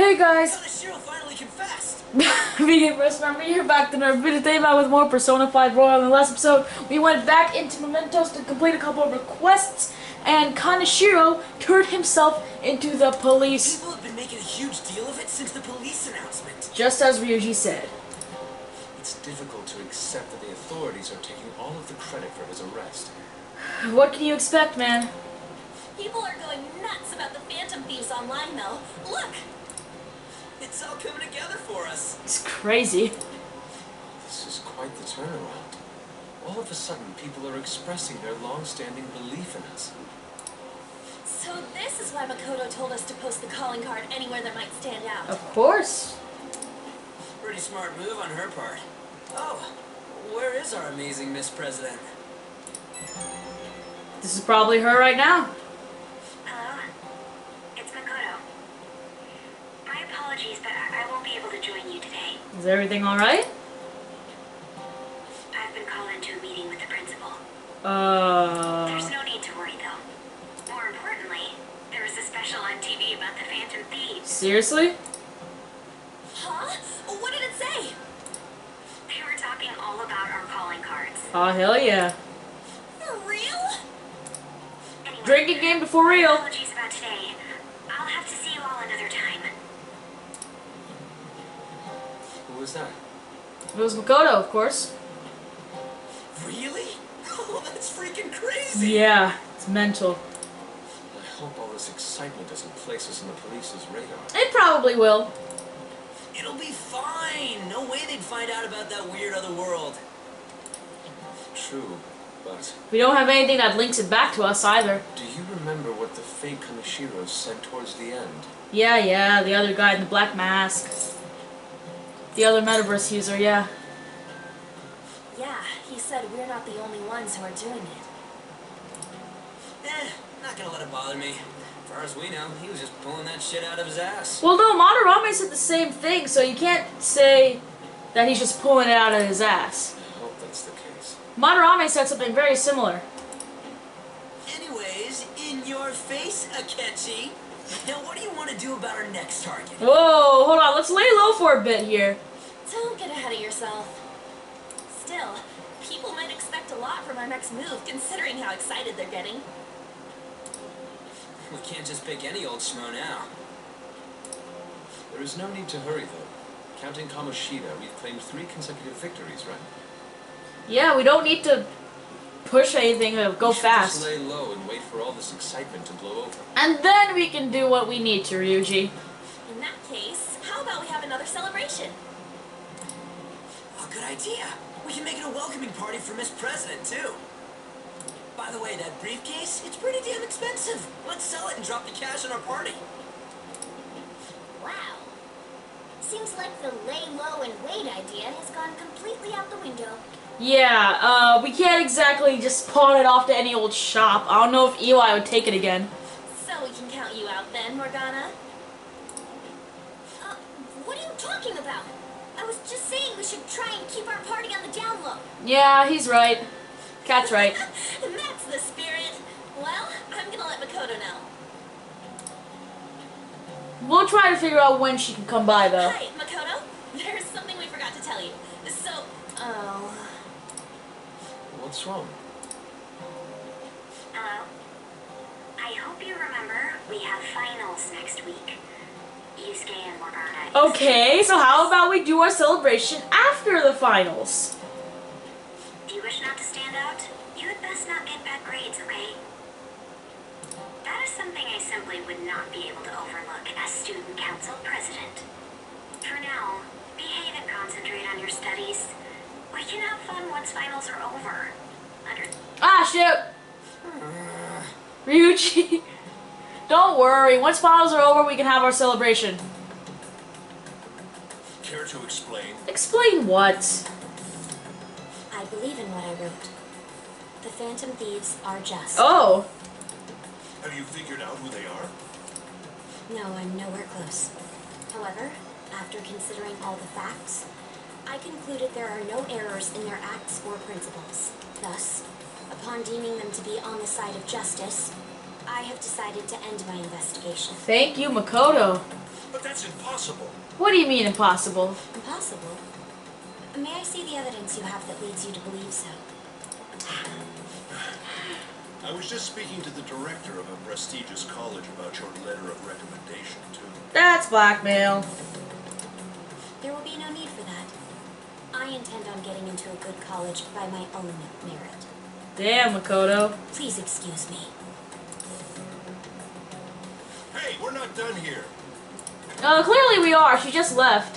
Hey guys! Shiro finally confessed! Vegan first member here back in our video today with more Persona 5 Royal. In the last episode, we went back into Mementos to complete a couple of requests, and Kaneshiro turned himself into the police. People have been making a huge deal of it since the police announcement. Just as Ryuji said. It's difficult to accept that the authorities are taking all of the credit for his arrest. What can you expect, man? People are going nuts about the Phantom Thieves online, though. Look! It's all coming together for us. It's crazy. This is quite the turnaround. All of a sudden, people are expressing their long-standing belief in us. So this is why Makoto told us to post the calling card anywhere that might stand out. Of course. Pretty smart move on her part. Oh, where is our amazing Miss President? This is probably her right now. Hello? It's Makoto. My apologies, but I won't be able to join you today. Is everything alright? I've been called into a meeting with the principal. There's no need to worry, though. More importantly, there was a special on TV about the Phantom Thieves. Seriously? Huh? What did it say? They were talking all about our calling cards. Oh, hell yeah. For real? Anyway, Drinking game before real. apologies about today. I'll have to see you all another time. Who was that? It was Makoto, of course. Really? Oh, that's freaking crazy! Yeah, it's mental. I hope all this excitement doesn't place us on the police's radar. It probably will. It'll be fine. No way they'd find out about that weird other world. True, but We don't have anything that links it back to us either. do you remember what the fake Kaneshiro said towards the end? Yeah, the other guy in the black mask. The other metaverse user, yeah. Yeah, he said we're not the only ones who are doing it. Not gonna let it bother me. As far as we know, he was just pulling that shit out of his ass. Well, no, Madarame said the same thing, so you can't say that he's just pulling it out of his ass. I hope that's the case. Madarame said something very similar. Anyways, in your face, Akechi. Now, what do you want to do about our next target? Whoa, hold on, let's lay low for a bit here. Don't get ahead of yourself. Still, people might expect a lot from our next move, considering how excited they're getting. We can't just pick any old schmo now. There is no need to hurry, though. Counting Kamoshida, we've claimed 3 consecutive victories, right? Yeah, we don't need to push anything to go we should fast. just lay low and wait for all this excitement to blow over. And then we can do what we need to, Ryuji. In that case, how about we have another celebration? Oh, good idea. We can make it a welcoming party for Miss President, too. By the way, that briefcase, it's pretty damn expensive. Let's sell it and drop the cash on our party. Wow. Seems like the lay low and wait idea has gone completely out the window. Yeah, we can't exactly just pawn it off to any old shop. I don't know if Eli would take it again. So we can count you out then, Morgana? What are you talking about? I was just saying we should try and keep our party on the down low. Yeah, he's right. Cat's right. That's the spirit. Well, I'm gonna let Makoto know. We'll try to figure out when she can come by, though. Hi, Makoto. There's something we forgot to tell you. So, What's wrong? Hello? I hope you remember we have finals next week. Yusuke and Morgana. Okay, so how about we do our celebration after the finals? Do you wish not to stand out? You had best not get bad grades, okay? That is something I simply would not be able to overlook as student council president. For now, behave and concentrate on your studies. We can have fun once finals are over. Ah, shit! Ryuji, don't worry. Once finals are over, we can have our celebration. Care to explain? Explain what? I believe in what I wrote. The Phantom Thieves are just. Oh. Have you figured out who they are? No, I'm nowhere close. However, after considering all the facts, I concluded there are no errors in their acts or principles. Thus, upon deeming them to be on the side of justice, I have decided to end my investigation. Thank you, Makoto. But that's That's impossible. What do you mean impossible? Impossible? May I see the evidence you have that leads you to believe so? I was just speaking to the director of a prestigious college about your letter of recommendation, too. That's blackmail. There will be no need for that. I intend on getting into a good college by my own merit. Damn, Makoto. Please excuse me. Hey, we're not done here. Clearly we are. She just left.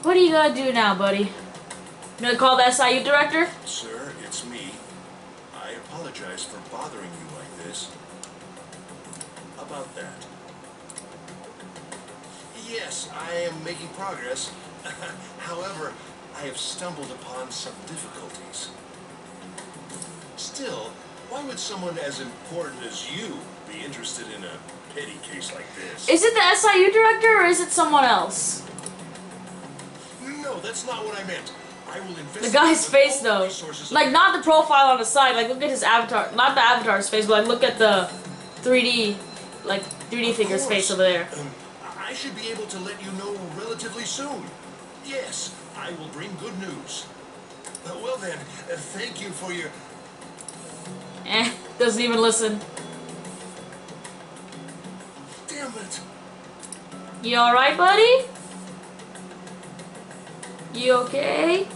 What are you gonna do now, buddy? You gonna call the SIU director? Sir, it's me. I apologize for bothering you like this. About that. Yes, I am making progress. However, I have stumbled upon some difficulties. Still, why would someone as important as you be interested in a petty case like this? Is it the SIU director or is it someone else? No, that's not what I meant. I will investigate The guy's with face all though. resources Like not the profile on the side, like look at his avatar. Not the avatar's face, but like look at the 3D, like 3D Of figure's course. face over there. I should be able to let you know relatively soon. Yes, I will bring good news. Well then, thank you for your... Doesn't even listen. Damn it. You alright, buddy? You okay?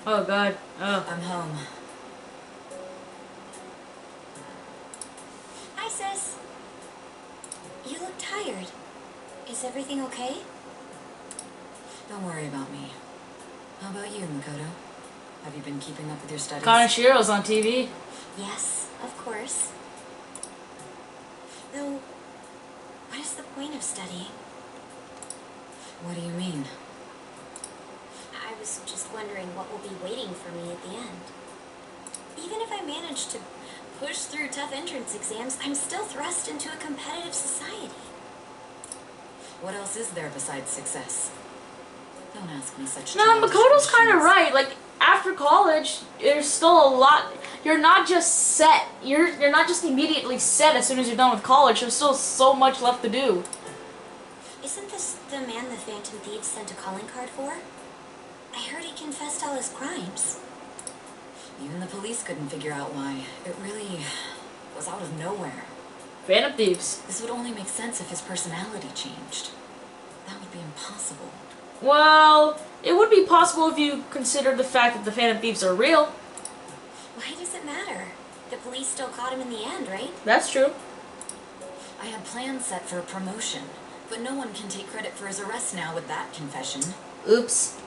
Oh god. Oh. I'm home. Hi, sis. You look tired. Is everything okay? Don't worry about me. How about you, Makoto? Have you been keeping up with your studies? Kanashiro's on TV. Yes, of course. Though, what is the point of studying? What do you mean? I was just wondering what will be waiting for me at the end. Even if I manage to push through tough entrance exams, I'm still thrust into a competitive society. What else is there besides success? Don't ask me such No, childish Makoto's kind of questions. right. Like after college, there's still a lot. You're not just set. You're not just immediately set as soon as you're done with college. There's still so much left to do. Isn't this the man the Phantom Thieves sent a calling card for? I heard he confessed all his crimes. Even the police couldn't figure out why. It really was out of nowhere. Phantom Thieves. This would only make sense if his personality changed. That would be impossible. Well, it would be possible if you considered the fact that the Phantom Thieves are real. Why does it matter? The police still caught him in the end, right? That's true. I had plans set for a promotion, but no one can take credit for his arrest now with that confession. Oops.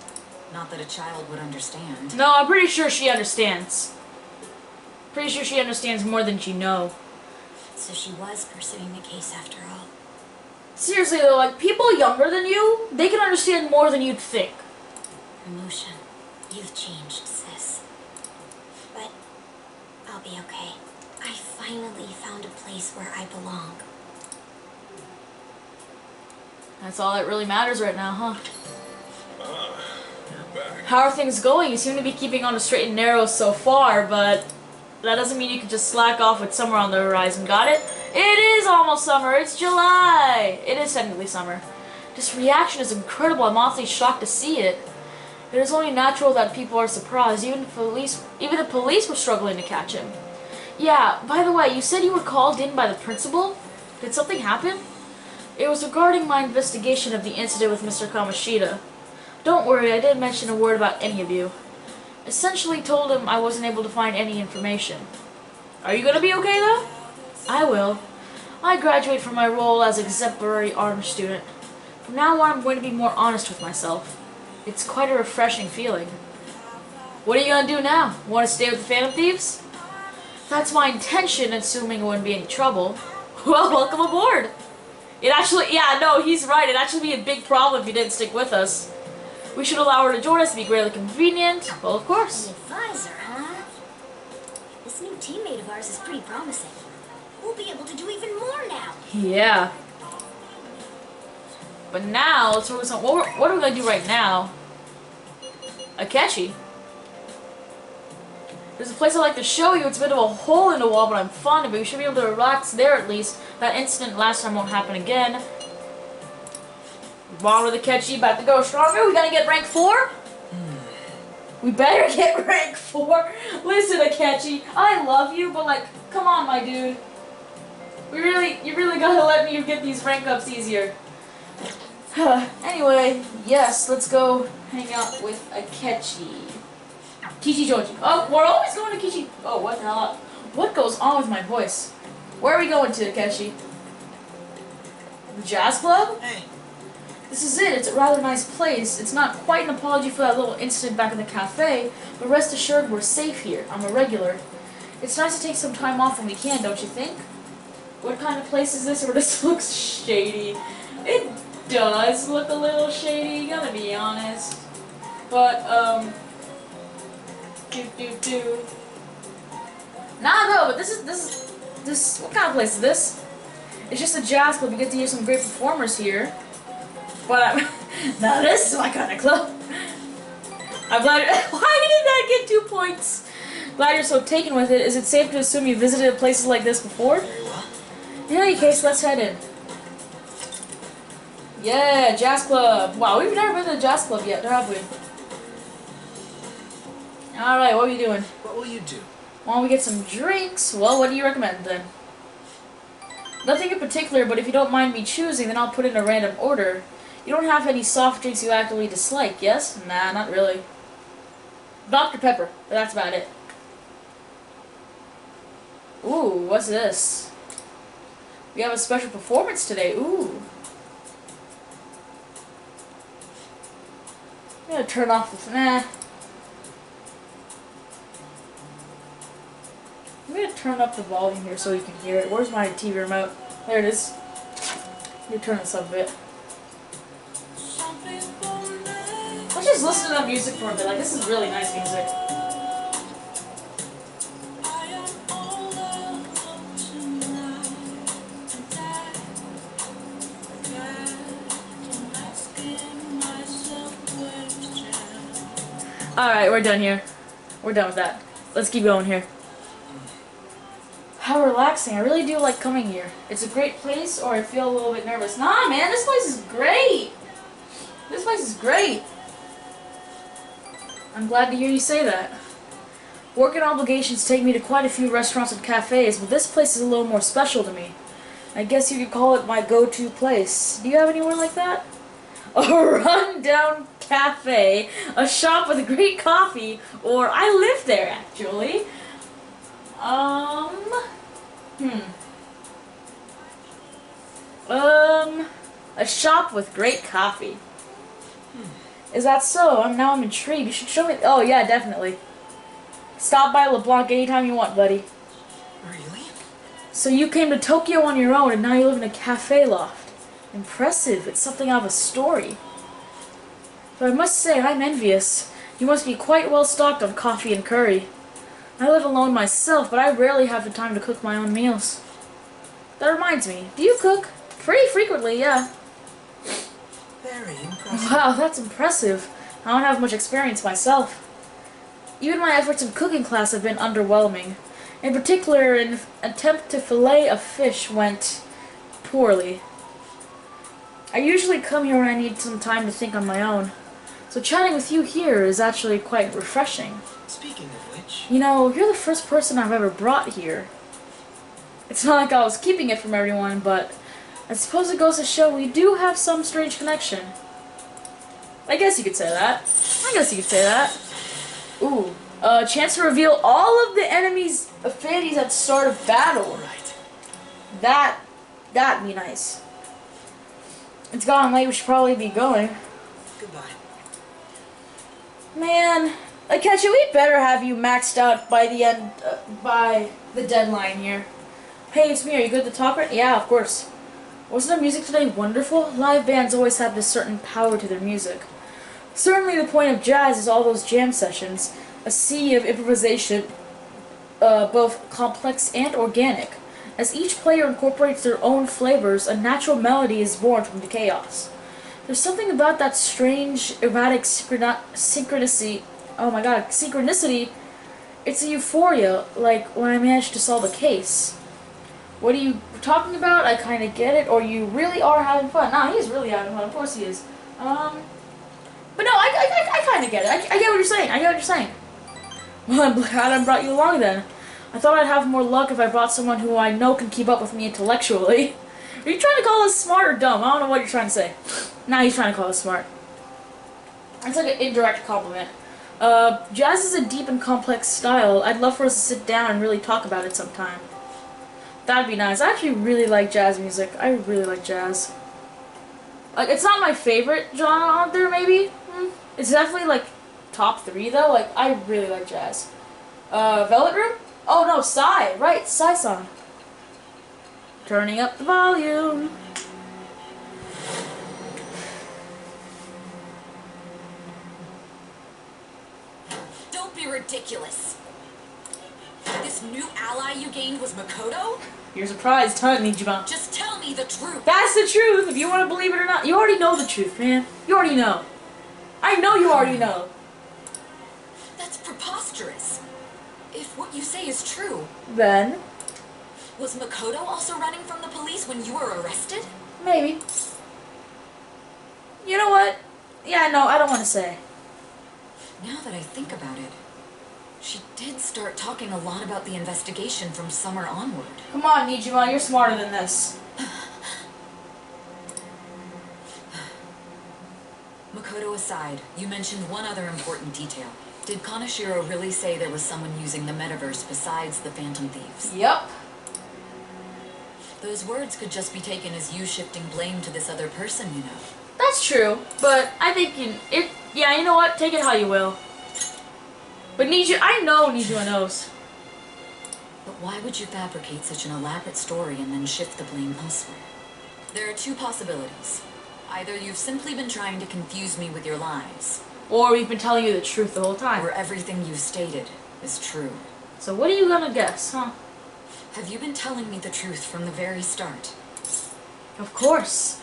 Not that a child would understand. No, I'm pretty sure she understands. Pretty sure she understands more than you know. So she was pursuing the case after all. Seriously though, like people younger than you, they can understand more than you'd think. Promotion. You've changed, sis. But I'll be okay. I finally found a place where I belong. That's all that really matters right now, huh? You're back. How are things going? You seem to be keeping on a straight and narrow so far, but that doesn't mean you can just slack off with summer on the horizon, got it? It is almost summer, it's July! It is technically summer. This reaction is incredible, I'm honestly shocked to see it. It is only natural that people are surprised, even the police were struggling to catch him. Yeah, by the way, you said you were called in by the principal? Did something happen? It was regarding my investigation of the incident with Mr. Kamoshida. Don't worry, I didn't mention a word about any of you. Essentially told him I wasn't able to find any information. Are you gonna be okay though? I will. I graduate from my role as exemplary honor student. From now on, I'm going to be more honest with myself. It's quite a refreshing feeling. What are you gonna do now? Want to stay with the Phantom Thieves? That's my intention, assuming it wouldn't be any trouble. Well, welcome aboard! It actually, yeah, no, he's right. It'd actually be a big problem if you didn't stick with us. We should allow her to join us, to be greatly convenient. Well, of course. An advisor, huh? This new teammate of ours is pretty promising. We'll be able to do even more now. Yeah. But now, let's focus on what are we gonna do right now? Akechi. There's a place I'd like to show you. It's a bit of a hole in the wall, but I'm fond of it. You should be able to relax there at least. That incident last time won't happen again. Bond with Akechi, about to go stronger. We gotta get rank 4? We better get rank 4. Listen, Akechi, I love you, but like, come on, my dude. You really gotta let me get these rank ups easier. Anyway, yes, let's go hang out with Akechi. Kichijoji. Oh, we're always going to Kichi. Oh, what the hell? What goes on with my voice? Where are we going to, Akechi? The jazz club? Hey. This is it. It's a rather nice place. It's not quite an apology for that little incident back in the cafe, but rest assured we're safe here. I'm a regular. It's nice to take some time off when we can, don't you think? What kind of place is this? Or this looks shady. It does look a little shady, gotta be honest. But, Nah, no, but this, what kind of place is this? It's just a jazz club. You get to hear some great performers here. But now this is my kind of club. I'm glad. Why did I get 2 points? Glad you're so taken with it. Is it safe to assume you visited places like this before? Very well. In any case, let's head in. Yeah, jazz club. Wow, we've never been to the jazz club yet, have we? All right, what are you doing? What will you do? Why don't we get some drinks? Well, what do you recommend then? Nothing in particular, but if you don't mind me choosing, then I'll put in a random order. You don't have any soft drinks you actively dislike, yes? Nah, not really. Dr. Pepper, but that's about it. Ooh, what's this? We have a special performance today. Ooh. I'm gonna turn off this. Nah. I'm gonna turn up the volume here so you can hear it. Where's my TV remote? There it is. Let me turn this up a bit. Let's just listen to that music for a bit. Like, this is really nice music. Alright, we're done here. We're done with that. Let's keep going here. How relaxing. I really do like coming here. It's a great place, or I feel a little bit nervous. Nah, man, this place is great. This place is great. I'm glad to hear you say that. Work and obligations take me to quite a few restaurants and cafes, but this place is a little more special to me. I guess you could call it my go-to place. Do you have anywhere like that? A run-down cafe, a shop with great coffee, or I live there, actually. A shop with great coffee. Is that so? Now I'm intrigued. You should show me. Oh yeah, definitely. Stop by LeBlanc anytime you want, buddy. Really? So you came to Tokyo on your own, and now you live in a cafe loft. Impressive. It's something out of a story. But I must say, I'm envious. You must be quite well stocked on coffee and curry. I live alone myself, but I rarely have the time to cook my own meals. That reminds me, do you cook? Pretty frequently, yeah. Very impressive. Wow, that's impressive. I don't have much experience myself. Even my efforts in cooking class have been underwhelming. In particular, an attempt to fillet a fish went poorly. I usually come here when I need some time to think on my own. So chatting with you here is actually quite refreshing. Speaking of which... You know, you're the first person I've ever brought here. It's not like I was keeping it from everyone, but I suppose it goes to show we do have some strange connection. I guess you could say that. I guess you could say that. Ooh, chance to reveal all of the enemy's affinities at the start of battle. Right. That'd be nice. It's gotten late, we should probably be going. Goodbye. Man, Akechi, we better have you maxed out by the end, by the deadline here. Hey, it's me, are you good to talk right? Yeah, of course. Wasn't the music today wonderful? Live bands always have this certain power to their music. Certainly the point of jazz is all those jam sessions, a sea of improvisation, both complex and organic. As each player incorporates their own flavors, a natural melody is born from the chaos. There's something about that strange, erratic synchronicity It's a euphoria, like when I managed to solve a case. What are you talking about? I kind of get it. Or you really are having fun. Nah, he's really having fun. Of course he is. But no, I kind of get it. I get what you're saying. I get what you're saying. Well, I'm glad I brought you along then. I thought I'd have more luck if I brought someone who I know can keep up with me intellectually. Are you trying to call us smart or dumb? I don't know what you're trying to say. Nah, he's trying to call us smart. It's like an indirect compliment. Jazz is a deep and complex style. I'd love for us to sit down and really talk about it sometime. That'd be nice. I actually really like jazz music. I really like jazz. Like, it's not my favorite genre out there, maybe. It's definitely, like, top 3, though. Like, I really like jazz. Velvet Room? Oh, no, Psy. Right, Psy song. Turning up the volume. Don't be ridiculous. This new ally you gained was Makoto? You're surprised, huh, Nijima? Just tell me the truth. That's the truth, if you want to believe it or not. You already know the truth, man. You already know. I know you already know. That's preposterous. If what you say is true, Then, was Makoto also running from the police when you were arrested? maybe. You know what? Yeah, no, I don't want to say. Now that I think about it, she did start talking a lot about the investigation from summer onward. Come on, Nijima, you're smarter than this. Makoto aside, you mentioned one other important detail. Did Kaneshiro really say there was someone using the metaverse besides the Phantom Thieves? Yep. Those words could just be taken as you shifting blame to this other person, you know. That's true, but I think yeah, you know what? Take it how you will. But I know Nijima knows. But why would you fabricate such an elaborate story and then shift the blame elsewhere? There are 2 possibilities. Either you've simply been trying to confuse me with your lies, Or we've been telling you the truth the whole time. or everything you've stated is true. So what are you gonna guess, huh? Have you been telling me the truth from the very start? Of course.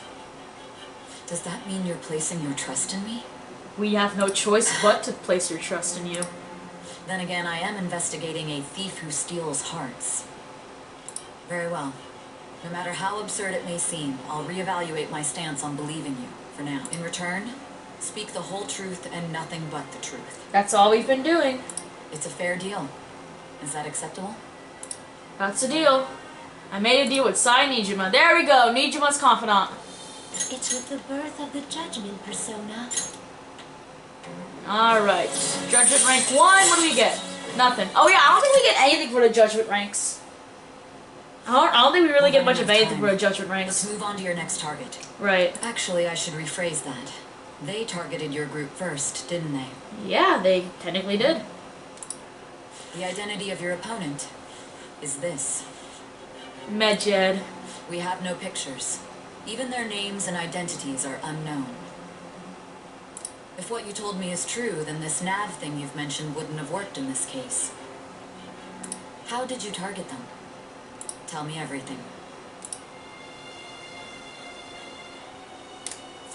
Does that mean you're placing your trust in me? We have no choice but to place your trust in you. Then again, I am investigating a thief who steals hearts. Very well. No matter how absurd it may seem, I'll reevaluate my stance on believing you, for now. In return, speak the whole truth and nothing but the truth. That's all we've been doing. It's a fair deal. Is that acceptable? That's the deal. I made a deal with Sai Nijima. There we go, Nijima's confidant. It's with the birth of the judgment persona. Alright. Judgment rank 1, what do we get? Nothing. Oh yeah, I don't think we get anything for the judgment ranks. I don't think we really get much of anything for the judgment ranks. Let's move on to your next target. Right. Actually, I should rephrase that. They targeted your group first, didn't they? Yeah, they technically did. The identity of your opponent is this. Medjed. We have no pictures. Even their names and identities are unknown. If what you told me is true, then this nav thing you've mentioned wouldn't have worked in this case. How did you target them? Tell me everything.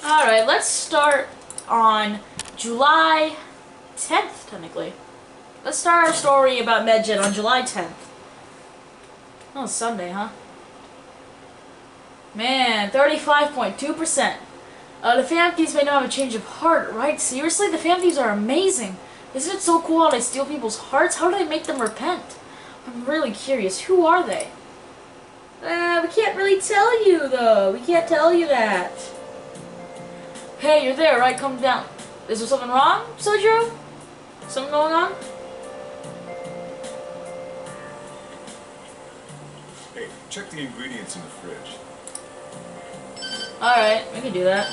Alright, let's start on July 10th, technically. Let's start our story about Medjed on July 10th. Oh, it's Sunday, huh? Man, 35.2%. The Phantom Thieves may now have a change of heart, right? Seriously? The Phantom Thieves are amazing. Isn't it so cool how they steal people's hearts? How do they make them repent? I'm really curious. Who are they? We can't really tell you, though. We can't tell you that. Hey, you're there, right? Come down. Is there something wrong, Sojiro? Something going on? Hey, check the ingredients in the fridge. Alright, we can do that.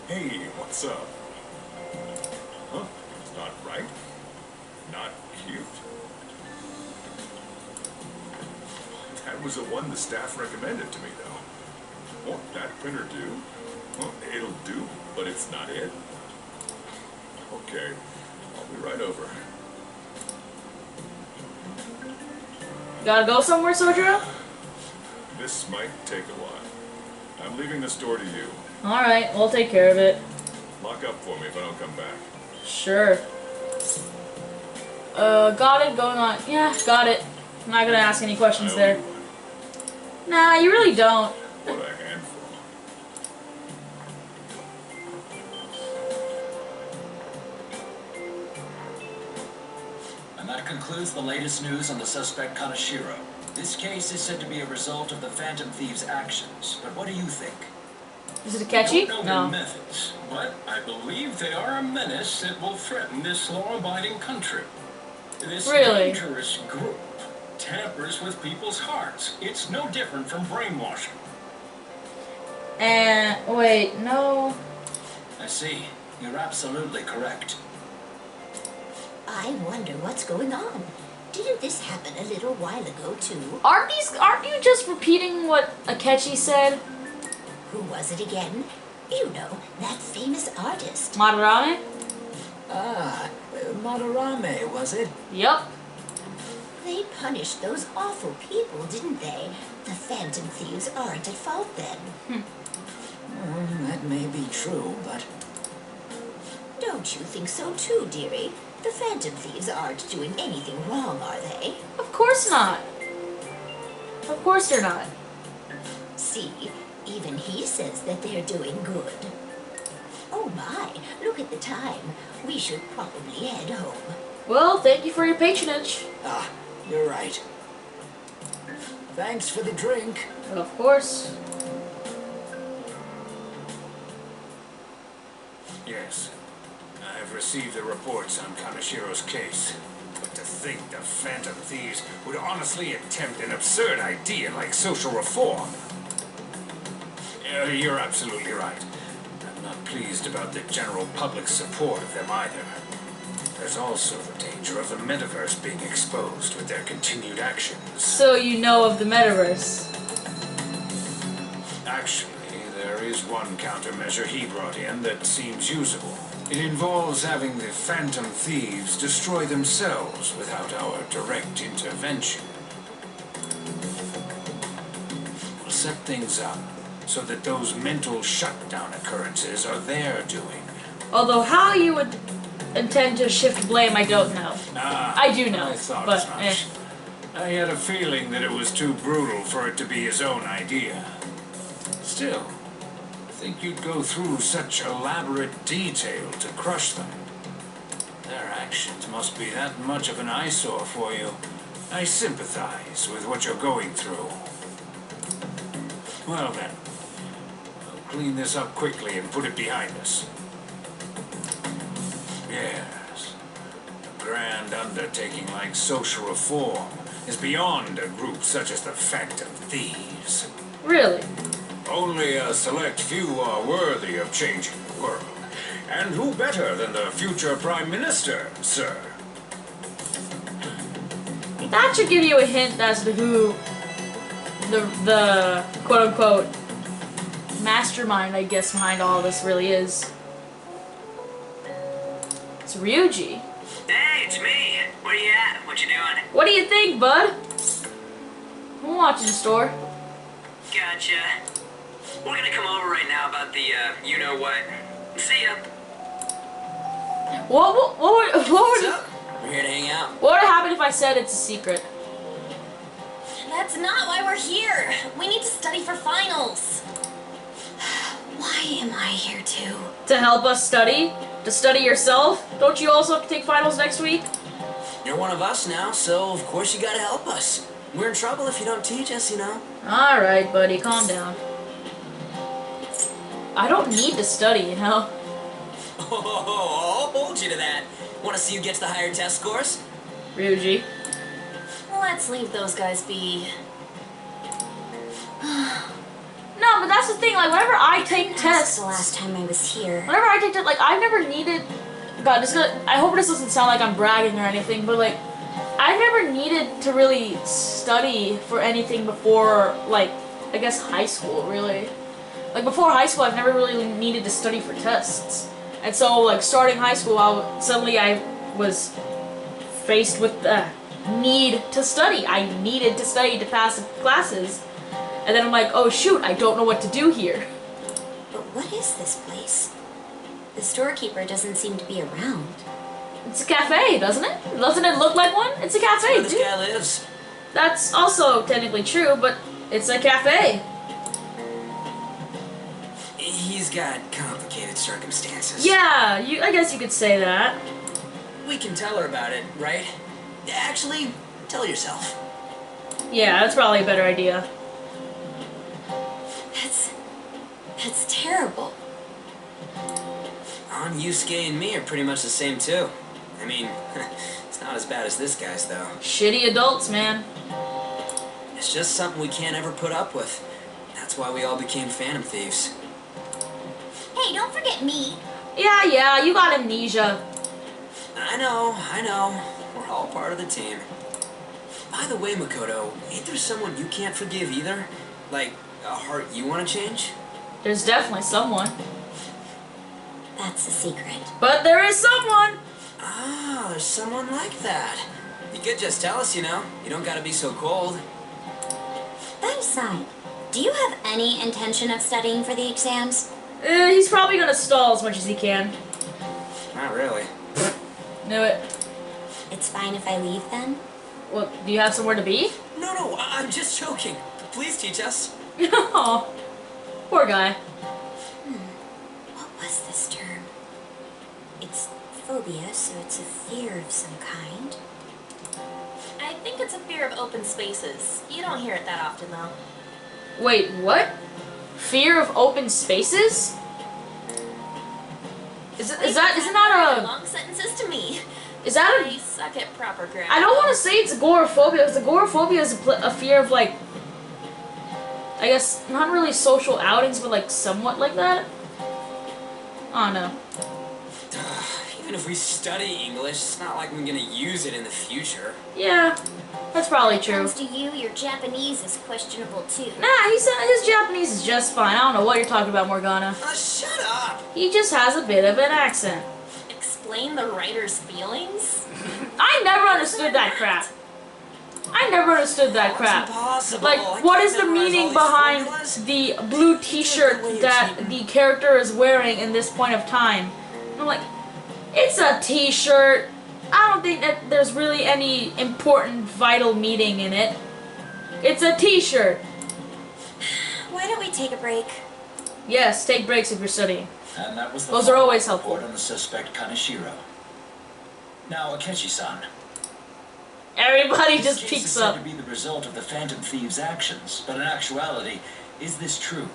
Hey, what's up? Huh? Not right? Not cute? That was the one the staff recommended to me, though. Won't that printer do? Well, it'll do, but it's not it. Okay, I'll be right over. Gotta go somewhere, Sojiro? This might take a while. I'm leaving this door to you. Alright, we'll take care of it. Lock up for me if I don't come back. Sure. Got it, going on. Yeah, got it. I'm not gonna ask any questions there. Nah, you really don't. What a handful. And that concludes the latest news on the suspect Kaneshiro. This case is said to be a result of the Phantom Thieves' actions, but what do you think? Is it a catchy? I don't know their methods, but I believe they are a menace that will threaten this law-abiding country. This Really? dangerous group tampers with people's hearts. It's no different from brainwashing. And wait, no. I see. You're absolutely correct. I wonder what's going on. Didn't this happen a little while ago, too? Aren't you just repeating what Akechi said? Who was it again? You know, that famous artist. Madarame? Ah, Madarame, was it? Yup. They punished those awful people, didn't they? The Phantom Thieves aren't at fault then. That may be true, but... Don't you think so too, dearie? The Phantom Thieves aren't doing anything wrong, are they? Of course not. Of course they're not. See, even he says that they're doing good. Oh my, look at the time. We should probably head home. Well, thank you for your patronage. Ah, you're right. Thanks for the drink. Well, of course. Yes. I've received the reports on Kaneshiro's case. But to think the Phantom Thieves would honestly attempt an absurd idea like social reform. You're absolutely right. I'm not pleased about the general public's support of them either. There's also the danger of the metaverse being exposed with their continued actions. So you know of the metaverse. Actually, there is one countermeasure he brought in that seems usable. It involves having the Phantom Thieves destroy themselves without our direct intervention. We'll set things up so that those mental shutdown occurrences are their doing. Although how you would intend to shift blame, I don't know. I do know, I thought but as much. I had a feeling that it was too brutal for it to be his own idea. Still, I think you'd go through such elaborate detail to crush them. Their actions must be that much of an eyesore for you. I sympathize with what you're going through. Well then, we'll clean this up quickly and put it behind us. Yes, a grand undertaking like social reform is beyond a group such as the Phantom Thieves. Really? Only a select few are worthy of changing the world. And who better than the future Prime Minister, sir? That should give you a hint as to who the quote-unquote mastermind, I guess, behind all this really is. It's Ryuji. Hey, it's me. Where you at? What you doing? What do you think, bud? I'm watching the store. Gotcha. We're gonna come over right now about the, you-know-what. See ya. What What's would up? We're here to hang out. what would happen if I said it's a secret? That's not why we're here. We need to study for finals. Why am I here too? To help us study? To study yourself? Don't you also have to take finals next week? You're one of us now, so of course you gotta help us. We're in trouble if you don't teach us, you know. Alright, buddy, calm down. I don't need to study, you know? Oh, I'll hold you to that. Wanna see who gets the higher test scores? Ryuji. Let's leave those guys be. No, but that's the thing, like, whenever I take tests... The last time I was here. Whenever I take tests, like, I've never needed... God, I hope this doesn't sound like I'm bragging or anything, but, like, I've never needed to really study for anything before, like, I guess high school, really. Like, before high school, I've never really needed to study for tests. And so, like, starting high school, suddenly I was faced with the need to study. I needed to study to pass classes. And then I'm like, oh shoot, I don't know what to do here. But what is this place? The storekeeper doesn't seem to be around. It's a cafe, doesn't it? Doesn't it look like one? It's a That's cafe, where this dude. guy lives. That's also technically true, but it's a cafe. He's got complicated circumstances. Yeah, I guess you could say that. We can tell her about it, right? Actually, tell yourself. Yeah, that's probably a better idea. That's terrible. Yusuke and me are pretty much the same too. I mean, it's not as bad as this guy's though. Shitty adults, man. It's just something we can't ever put up with. That's why we all became Phantom Thieves. Hey, don't forget me. Yeah, you got amnesia. I know. We're all part of the team. By the way, Makoto, ain't there someone you can't forgive either? Like, a heart you want to change? There's definitely someone. That's a secret. But there is someone! Ah, there's someone like that. You could just tell us, you know. You don't gotta be so cold. That aside, do you have any intention of studying for the exams? He's probably gonna stall as much as he can. Not really. Knew it. It's fine if I leave then? Well, do you have somewhere to be? No, I'm just joking. Please teach us. Oh, poor guy. What was this term? It's phobia, so it's a fear of some kind. I think it's a fear of open spaces. You don't hear it that often, though. Wait, what? Fear of open spaces? Isn't that a long sentences to me? Is that I suck at proper grammar. I don't want to say it's agoraphobia, because agoraphobia is a fear of, like, I guess, not really social outings, but, like, somewhat like that? I don't know. Even if we study English, it's not like we're gonna use it in the future. Yeah, that's probably When it true. comes to you, your Japanese is questionable too. Nah, his Japanese is just fine. I don't know what you're talking about, Morgana. Shut up! He just has a bit of an accent. Explain the writer's feelings? I never understood that crap. I never understood that crap. Impossible. Like, I what can't is the memorize all meaning these behind formulas. the blue t-shirt that the character is wearing in this point of time? And I'm like, it's a t-shirt. I don't think that there's really any important, vital meaning in it. It's a t-shirt. Why don't we take a break? Yes, take breaks if you're studying. And that was the Those are always follow-up helpful. report on the suspect Kaneshiro. Now, Akechi-san. Everybody This just case peeks is said up. to be the result of the Phantom Thieves' actions, but in actuality, is this true?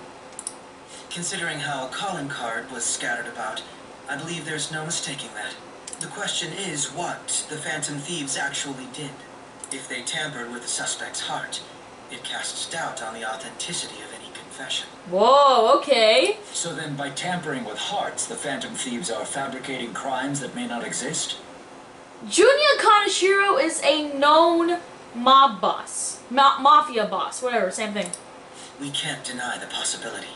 Considering how a calling card was scattered about, I believe there's no mistaking that. The question is what the Phantom Thieves actually did. If they tampered with the suspect's heart, it casts doubt on the authenticity of any confession. Whoa, okay. So then, by tampering with hearts, the Phantom Thieves are fabricating crimes that may not exist? Junya Kaneshiro is a known mob boss. Mafia boss, whatever, same thing. We can't deny the possibility.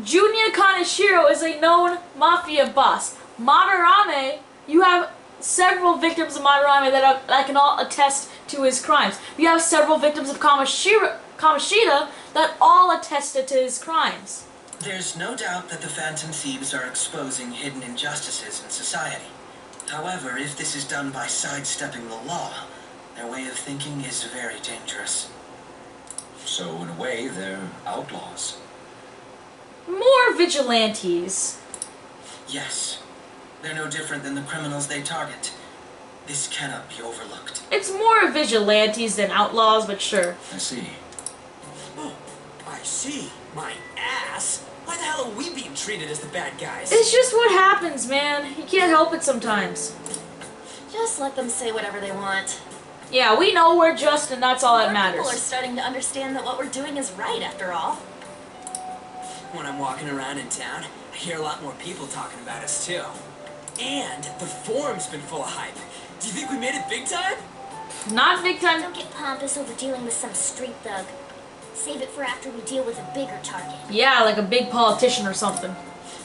Junya Kaneshiro is a known mafia boss. Madarame, you have several victims of Madarame that can all attest to his crimes. You have several victims of Kamoshida that all attested to his crimes. There's no doubt that the Phantom Thieves are exposing hidden injustices in society. However, if this is done by sidestepping the law, their way of thinking is very dangerous. So, in a way, they're outlaws. More vigilantes. Yes. They're no different than the criminals they target. This cannot be overlooked. It's more vigilantes than outlaws, but sure. I see. Oh, I see. My ass. Why the hell are we being treated as the bad guys? It's just what happens, man. You can't help it sometimes. Just let them say whatever they want. Yeah, we know we're just, and that's all that More people are matters. starting to understand that what we're doing is right, after all. When I'm walking around in town, I hear a lot more people talking about us too. And the forum's been full of hype. Do you think we made it big time? Not big time. Don't get pompous over dealing with some street thug. Save it for after we deal with a bigger target. Yeah, like a big politician or something.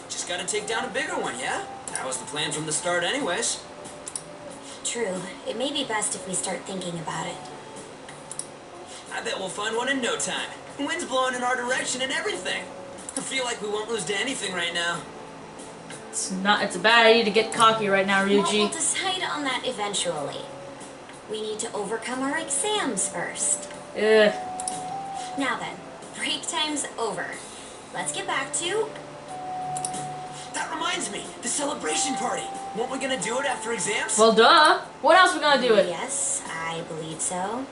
Just gotta take down a bigger one, yeah? That was the plan from the start anyways. True. It may be best if we start thinking about it. I bet we'll find one in no time. The wind's blowing in our direction and everything. I feel like we won't lose to anything right now. It's a bad idea to get cocky right now, Well, we'll Ryuji. decide on that eventually. We need to overcome our exams first. Ugh. Now then, break time's over. Let's get back to... That reminds me, the celebration party. Weren't we gonna do it after exams? Well, duh. What else we gonna do it? Yes, I believe so.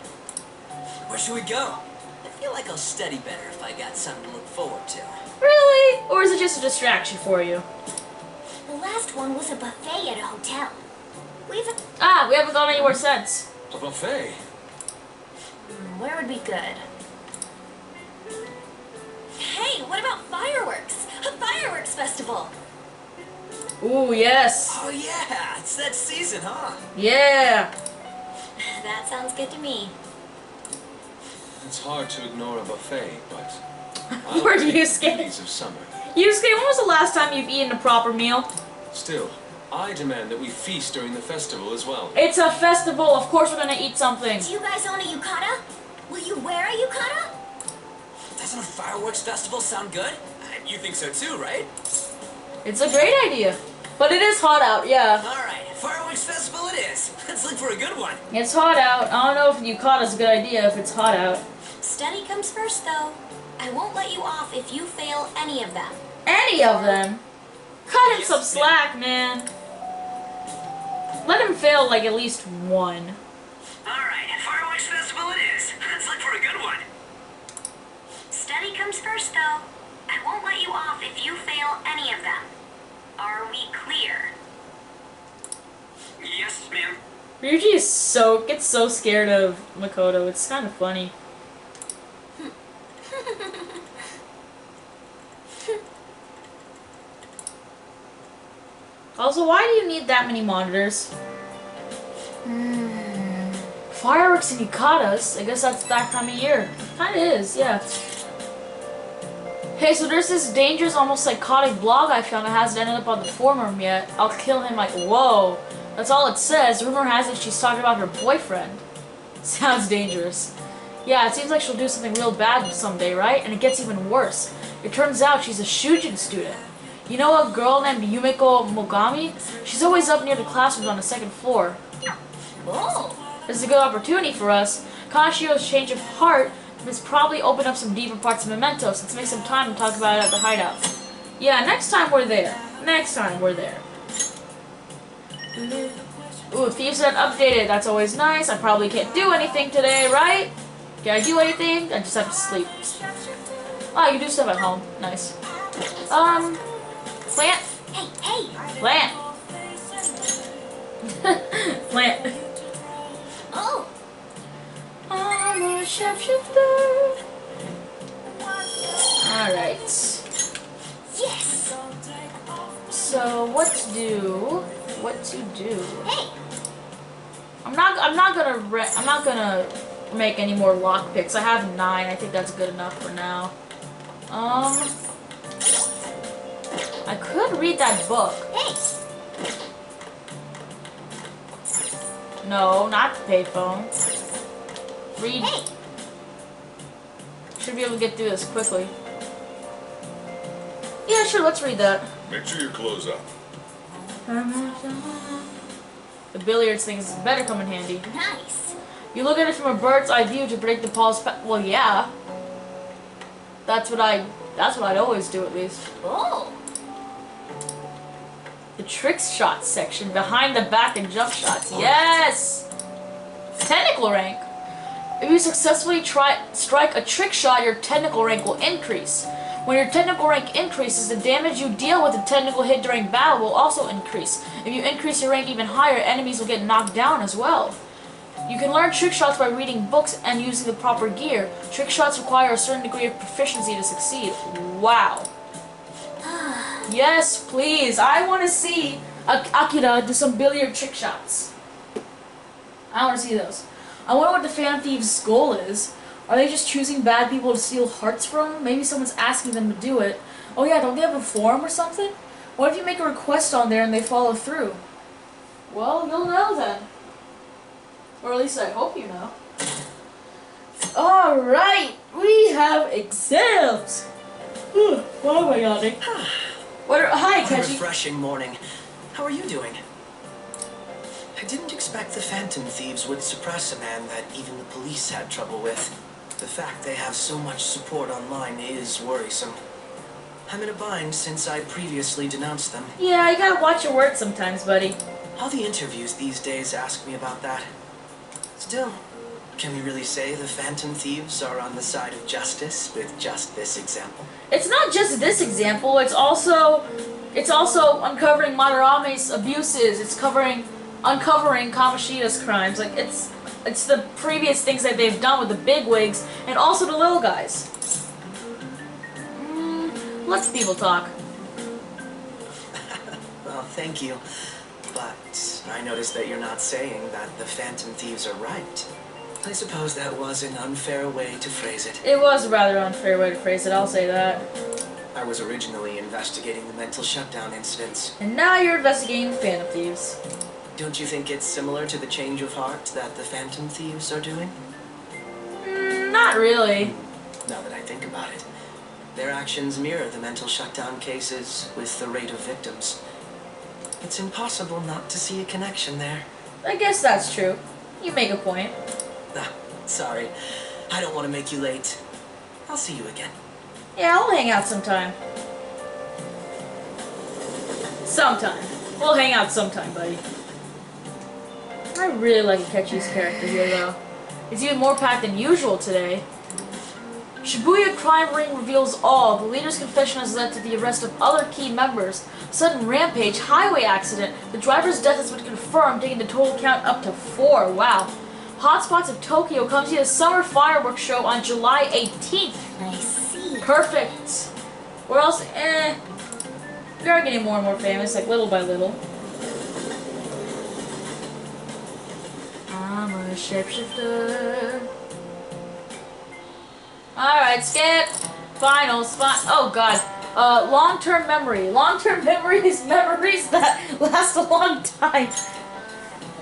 Where should we go? I feel like I'll study better if I got something to look forward to. Really? Or is it just a distraction for you? The last one was a buffet at a hotel. We haven't gone anywhere since. A buffet? Where would be good? Hey, what about fireworks? A fireworks festival! Ooh, yes. Oh yeah, it's that season, huh? Yeah. That sounds good to me. It's hard to ignore a buffet, but... Where do you skate? Of summer. Yusuke, when was the last time you've eaten a proper meal? Still, I demand that we feast during the festival as well. It's a festival. Of course we're gonna eat something. Do you guys own a yukata? Will you wear a yukata? Doesn't a fireworks festival sound good? You think so too, right? It's a great idea. But it is hot out, yeah. Alright, fireworks festival it is. Let's look for a good one. It's hot out. I don't know if yukata's a good idea if it's hot out. Study comes first, though. I won't let you off if you fail any of them. Any of them? Cut him some slack, man. Let him fail like at least one. Alright, fireworks festival it is. Let's look for a good one. Study comes first, though. I won't let you off if you fail any of them. Are we clear? Yes, ma'am. Ryuji gets so scared of Makoto. It's kind of funny. Also, why do you need that many monitors? Fireworks and yukatas? I guess that's that time of year. Kinda is, yeah. Hey, so there's this dangerous, almost psychotic blog I found that hasn't ended up on the forum yet. I'll kill him like, whoa. That's all it says. Rumor has it she's talking about her boyfriend. Sounds dangerous. Yeah, it seems like she'll do something real bad someday, right? And it gets even worse. It turns out she's a Shujin student. You know a girl named Yumeko Mogami? She's always up near the classrooms on the second floor. Oh! This is a good opportunity for us. Kanashiro's change of heart has probably opened up some deeper parts of Memento, so let's make some time to talk about it at the hideout. Yeah, next time we're there. Next time we're there. Ooh, Thieves Net updated. That's always nice. I probably can't do anything today, right? Can I do anything? I just have to sleep. Oh, you can do stuff at home. Nice. Plant. Hey! Plant. Plant. Oh! I'm a shapeshifter. Alright. Yes! So, what to do? Hey! I'm not gonna make any more lockpicks. I have 9. I think that's good enough for now. I could read that book. Hey! No, not the payphone. Read. Hey! Should be able to get through this quickly. Yeah, sure, let's read that. Make sure your clothes up. The billiards things better come in handy. Nice! You look at it from a bird's eye view to predict the Paul's well, yeah. That's what I'd always do, at least. Oh! The trick shots section, behind the back and jump shots. Yes! Technical rank. If you successfully strike a trick shot, your technical rank will increase. When your technical rank increases, the damage you deal with a technical hit during battle will also increase. If you increase your rank even higher, enemies will get knocked down as well. You can learn trick shots by reading books and using the proper gear. Trick shots require a certain degree of proficiency to succeed. Wow. Yes, please. I want to see Akira do some billiard trick shots. I want to see those. I wonder what the Phantom Thieves' goal is. Are they just choosing bad people to steal hearts from? Maybe someone's asking them to do it. Oh yeah, don't they have a forum or something? What if you make a request on there and they follow through? Well, you'll know then. Or at least I hope you know. Alright, we have exams! Why am I yawning? Hi, What a Keji. refreshing morning. How are you doing? I didn't expect the Phantom Thieves would suppress a man that even the police had trouble with. The fact they have so much support online is worrisome. I'm in a bind since I previously denounced them. Yeah, you gotta watch your words sometimes, buddy. All the interviews these days ask me about that. Still, can we really say the Phantom Thieves are on the side of justice with just this example? It's not just this example, it's also uncovering Madarame's abuses, it's uncovering Kamoshida's crimes. Like, it's the previous things that they've done with the bigwigs, and also the little guys. Let's people talk. Well, thank you. But I noticed that you're not saying that the Phantom Thieves are right. I suppose that was an unfair way to phrase it. It was a rather unfair way to phrase it, I'll say that. I was originally investigating the mental shutdown incidents. And now you're investigating the Phantom Thieves. Don't you think it's similar to the change of heart that the Phantom Thieves are doing? Not really. Now that I think about it, their actions mirror the mental shutdown cases with the rate of victims. It's impossible not to see a connection there. I guess that's true. You make a point. Ah, sorry. I don't want to make you late. I'll see you again. Yeah, I'll hang out sometime. Sometime. We'll hang out sometime, buddy. I really like Akechi's character here, though. It's even more packed than usual today. Shibuya crime ring reveals all. The leader's confession has led to the arrest of other key members. Sudden rampage, highway accident. The driver's death has been confirmed, taking the total count up to 4. Wow. Hotspots of Tokyo comes to the summer fireworks show on July 18th. I see. Perfect. Where else? We are getting more and more famous, like little by little. I'm a shapeshifter. Alright, skip. Finals. Oh god. Long-term memory. Long-term memory is memories that last a long time.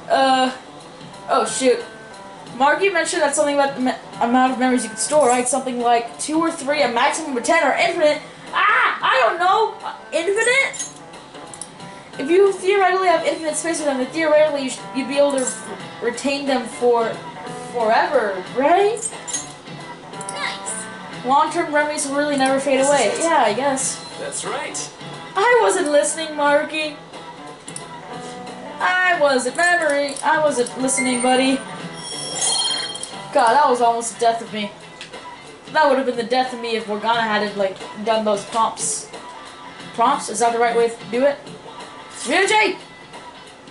Oh shoot. Marky mentioned that something about the amount of memories you can store, right? Something like 2 or 3, a maximum of 10, or infinite. I don't know. Infinite? If you theoretically have infinite space with them, then theoretically you'd be able to retain them for forever, right? Nice. Long-term memories will really never fade away. Yeah, I guess. That's right. I wasn't listening, Marky. I wasn't listening, buddy. God, that was almost the death of me. That would have been the death of me if Morgana had like done those prompts. Prompts? Is that the right way to do it? Ryujay!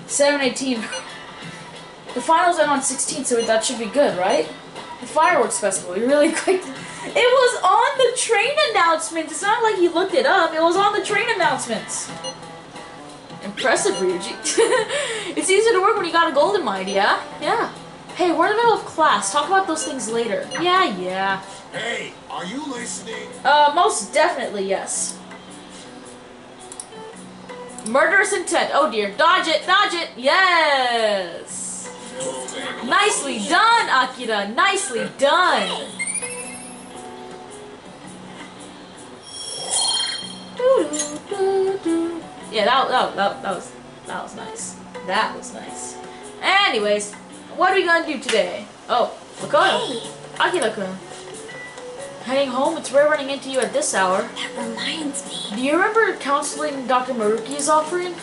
7/18. The finals end on 16th, so that should be good, right? The fireworks festival. You really clicked. It was on the train announcements. It's not like you looked it up. It was on the train announcements. Impressive, Ryuji. It's easier to work when you got a golden mind, yeah? Yeah. Hey, we're in the middle of class. Talk about those things later. Yeah. Hey, are you listening? Most definitely, yes. Murderous intent. Oh dear. Dodge it! Yes! Nicely done, Akira! Nicely done! Yeah, that was nice. That was nice. Anyways, what are we gonna do today? Oh, Makoto. Hey, Akira-kun. Heading home? It's rare running into you at this hour. that reminds me. Do you remember counseling Dr. Maruki is offering?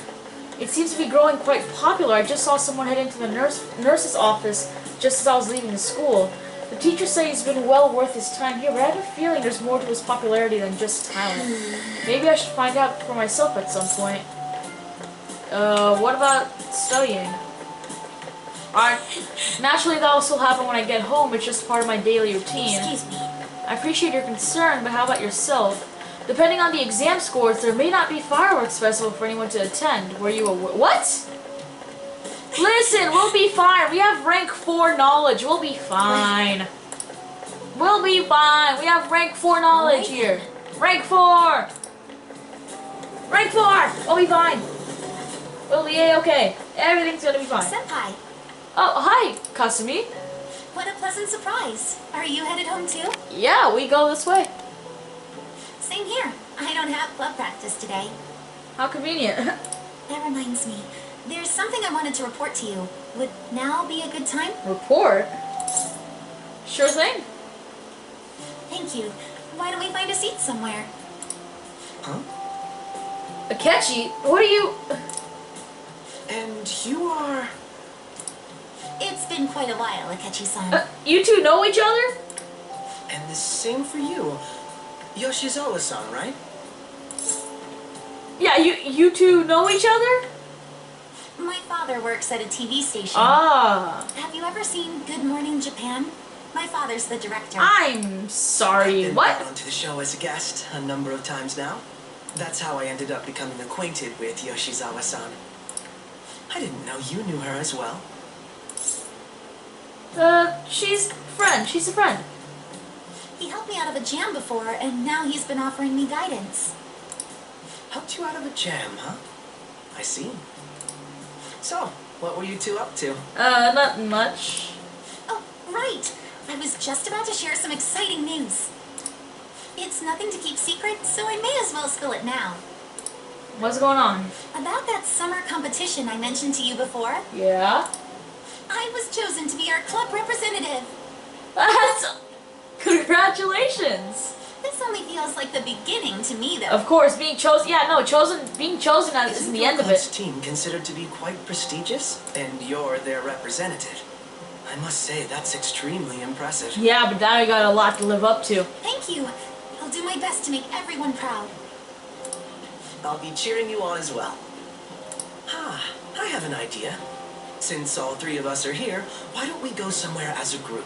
It seems to be growing quite popular. I just saw someone head into the nurse's office just as I was leaving the school. The teacher said he's been well worth his time here, but I have a feeling there's more to his popularity than just talent. Maybe I should find out for myself at some point. What about studying? Naturally that will still happen when I get home. It's just part of my daily routine. Excuse me. I appreciate your concern, but how about yourself? Depending on the exam scores, there may not be fireworks festival for anyone to attend. Were you what? Listen, we'll be fine. We have rank 4 knowledge. We'll be fine. We'll be fine. We have rank 4 knowledge here. Rank 4! Rank 4! We'll be fine. We'll be okay. Everything's gonna be fine. Senpai, Oh, hi, Kasumi. what a pleasant surprise. Are you headed home too? Yeah, we go this way. Same here. I don't have club practice today. How convenient. That reminds me. There's something I wanted to report to you. Would now be a good time? Report? Sure thing. Thank you. Why don't we find a seat somewhere? Huh? Akechi, what are you... And you are... It's been quite a while, Akechi-san. You two know each other? And the same for you. Yoshizawa-san, right? Yeah, you two know each other? My father works at a TV station. Ah. Have you ever seen Good Morning Japan? My father's the director. I'm sorry, I've been what? brought onto the show as a guest a number of times now. That's how I ended up becoming acquainted with Yoshizawa-san. I didn't know you knew her as well. She's a friend. She's a friend. He helped me out of a jam before, and now he's been offering me guidance. Helped you out of a jam, huh? I see. So, what were you two up to? Not much. Oh, right. I was just about to share some exciting news. It's nothing to keep secret, so I may as well spill it now. What's going on? About that summer competition I mentioned to you before, Yeah? I was chosen to be our club representative. That's... Congratulations! This only feels like the beginning to me, though. Of course, being chosen... Yeah, no, being chosen isn't Isn't the your end of club's it. team considered to be quite prestigious? And you're their representative. I must say, that's extremely impressive. Yeah, but now you got a lot to live up to. Thank you. I'll do my best to make everyone proud. I'll be cheering you on as well. I have an idea. Since all three of us are here, why don't we go somewhere as a group?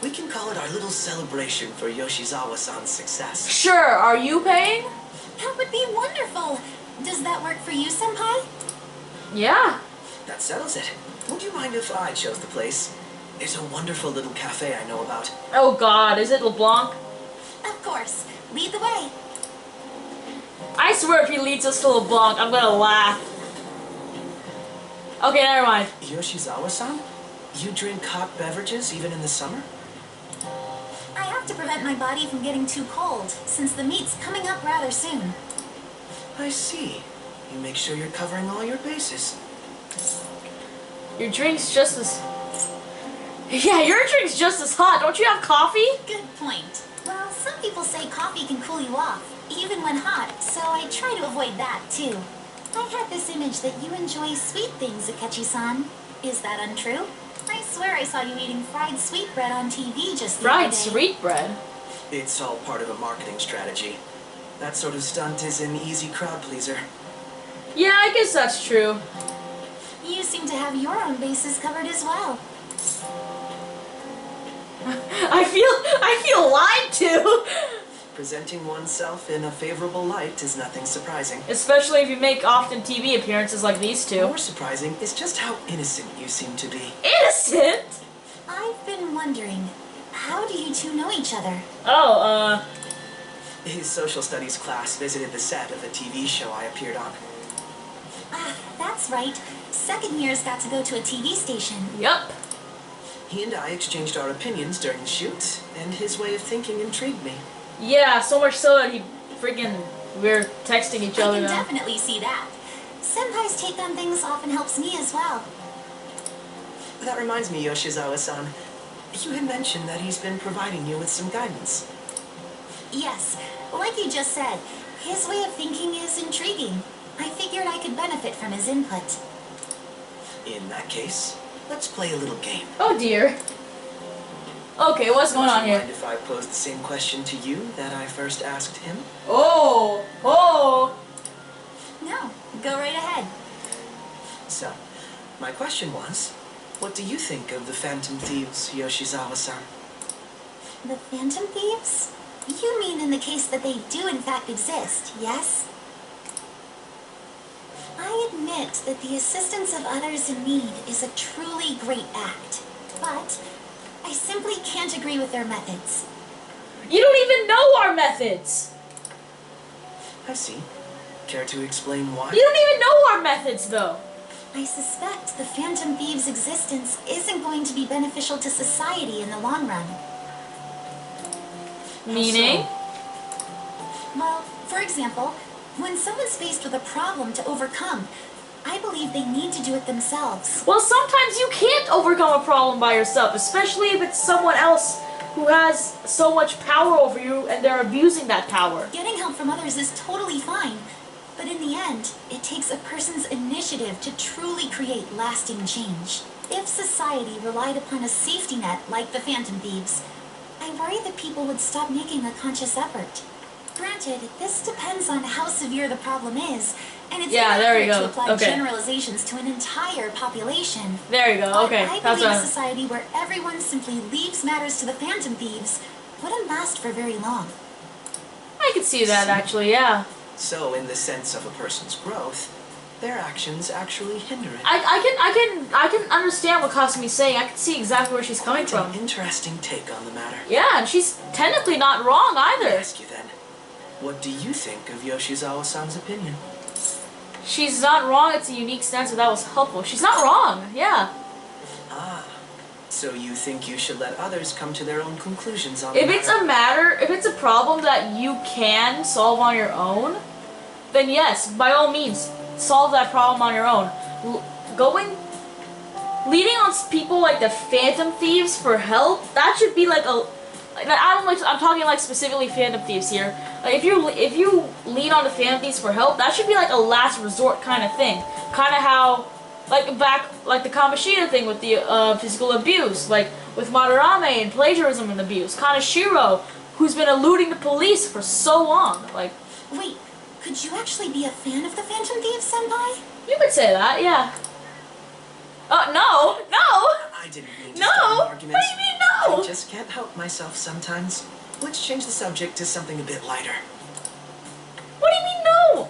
We can call it our little celebration for Yoshizawa-san's success. Sure, are you paying? That would be wonderful. Does that work for you, Senpai? Yeah. That settles it. Would you mind if I chose the place? There's a wonderful little cafe I know about. Oh god, is it LeBlanc? Of course. Lead the way. I swear if he leads us to LeBlanc, I'm gonna laugh. Okay, never mind. Yoshizawa-san? You drink hot beverages even in the summer? I have to prevent my body from getting too cold, since the meet's coming up rather soon. I see. You make sure you're covering all your bases. Your drink's just as... Yeah, your drink's just as hot. Don't you have coffee? Good point. Well, some people say coffee can cool you off, even when hot, so I try to avoid that, too. I had this image that you enjoy sweet things, Akechi-san. Is that untrue? I swear I saw you eating fried sweetbread on TV just the other Fried day. sweetbread? It's all part of a marketing strategy. That sort of stunt is an easy crowd pleaser. Yeah, I guess that's true. You seem to have your own bases covered as well. I feel lied to! Presenting oneself in a favorable light is nothing surprising. Especially if you make often TV appearances like these two. More surprising is just how innocent you seem to be. Innocent?! I've been wondering, how do you two know each other? Oh, His social studies class visited the set of a TV show I appeared on. Ah, that's right. Second years got to go to a TV station. Yup. He and I exchanged our opinions during the shoot, and his way of thinking intrigued me. Yeah, so much so that we're texting each I other can now. definitely see that. Senpai's take on things often helps me as well. That reminds me, Yoshizawa-san. You had mentioned that he's been providing you with some guidance. Yes, like you just said, his way of thinking is intriguing. I figured I could benefit from his input. In that case, let's play a little game. Oh dear. Okay, what's going on Would you here? mind if I posed the same question to you that I first asked him? Oh! Oh! No, go right ahead. So, my question was, what do you think of the Phantom Thieves, Yoshizawa-san? The Phantom Thieves? You mean in the case that they do in fact exist, yes? I admit that the assistance of others in need is a truly great act, but I simply can't agree with their methods. You don't even know our methods! I see. Care to explain why? You don't even know our methods, though! I suspect the Phantom Thieves' existence isn't going to be beneficial to society in the long run. Meaning? Well, for example, When someone's faced with a problem to overcome, I believe they need to do it themselves. Well, sometimes you can't overcome a problem by yourself, especially if it's someone else who has so much power over you and they're abusing that power. Getting help from others is totally fine, but in the end, it takes a person's initiative to truly create lasting change. If society relied upon a safety net like the Phantom Thieves, I worry that people would stop making a conscious effort. Granted, this depends on how severe the problem is, and it's inaccurate to apply generalizations to an entire population. There you go, okay. But I believe a society where everyone simply leaves matters to the Phantom Thieves wouldn't last for very long. I could see that, actually, yeah. So, in the sense of a person's growth, their actions actually hinder it. I can understand what Kasumi's saying. I can see exactly where she's coming from. An interesting take on the matter. Yeah, and she's technically not wrong either. Let me ask you then, what do you think of Yoshizawa-san's opinion? She's not wrong. It's a unique stance, but that was helpful. She's not wrong. Yeah. Ah, so you think you should let others come to their own conclusions on if it's a problem that you can solve on your own, then yes, by all means, solve that problem on your own. Leading on people like the Phantom Thieves for help, that should be like a. I'm talking like specifically Phantom Thieves here. Like if you lean on the Phantom Thieves for help, that should be like a last resort kind of thing. Kind of how, like the Kamishita thing with the physical abuse, like with Madarame and plagiarism and abuse. Kaneshiro, who's been eluding the police for so long. Like, wait, could you actually be a fan of the Phantom Thieves, Senpai? You could say that, yeah. No! I didn't mean to no! start an What argument. do you mean no? I just can't help myself sometimes. Let's change the subject to something a bit lighter. What do you mean no?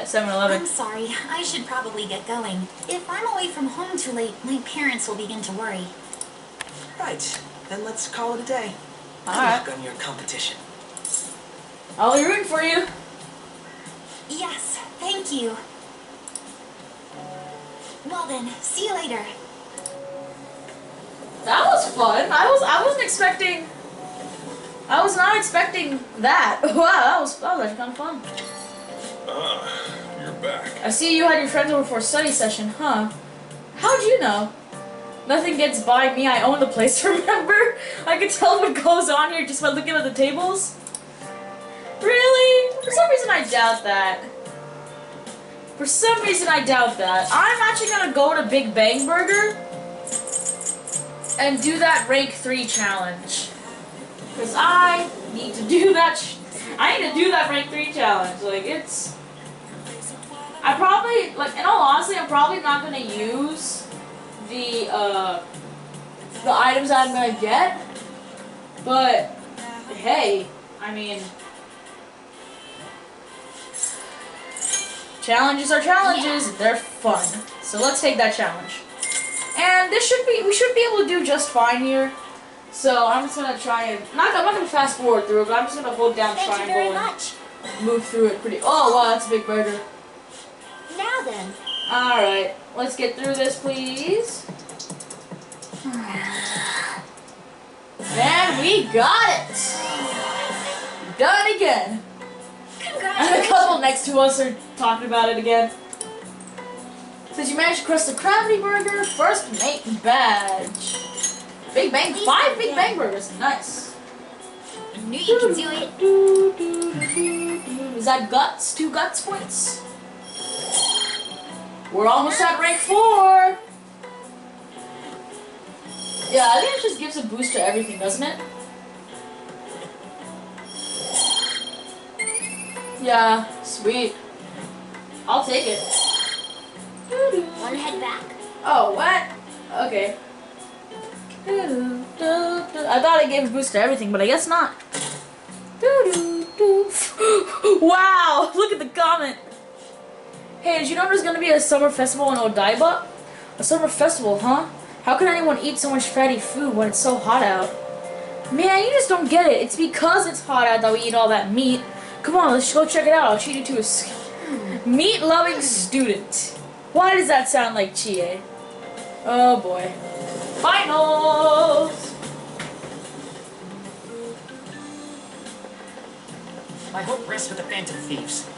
7-Eleven. I'm sorry, I should probably get going. If I'm away from home too late, my parents will begin to worry. Right, then let's call it a day. Good Alright. luck on your competition. I'll be rooting for you. Yes, thank you. Well then, see you later. That was fun. I wasn't expecting. I was not expecting that. Wow, that was actually kind of fun. You're back. I see you had your friends over for a study session, huh? How'd you know? Nothing gets by me. I own the place. Remember? I could tell what goes on here just by looking at the tables. Really? For some reason, I doubt that. For some reason, I doubt that. I'm actually gonna go to Big Bang Burger and do that rank 3 challenge. Because I need to do that. I need to do that rank 3 challenge. Like, it's. I probably, like, in all honesty, I'm probably not gonna use the items that I'm gonna get. But, hey, I mean. Challenges are challenges, they're fun. So let's take that challenge. And we should be able to do just fine here. So I'm just gonna try and, I'm not gonna fast forward through it, but I'm just gonna hold down triangle and move through it pretty, oh wow, that's a big burger. Now then. Alright, let's get through this please. And we got it! Done again. And the couple next to us are talking about it again. Says you managed to crush the Gravity Burger, first mate badge. Big Bang, 5 Big Bang Burgers, nice. I knew you could do it. Is that guts? 2 guts points? We're almost at rank 4. Yeah, I think it just gives a boost to everything, doesn't it? Yeah, sweet. I'll take it. One head back. Oh, what? Okay. I thought it gave a boost to everything, but I guess not. Wow, look at the comment. Hey, did you know there's gonna be a summer festival in Odaiba? A summer festival, huh? How can anyone eat so much fatty food when it's so hot out? Man, you just don't get it. It's because it's hot out that we eat all that meat. Come on, let's go check it out. I'll treat you to a meat-loving student. Why does that sound like Chie? Oh boy. Finals! My hope rests with the Phantom Thieves.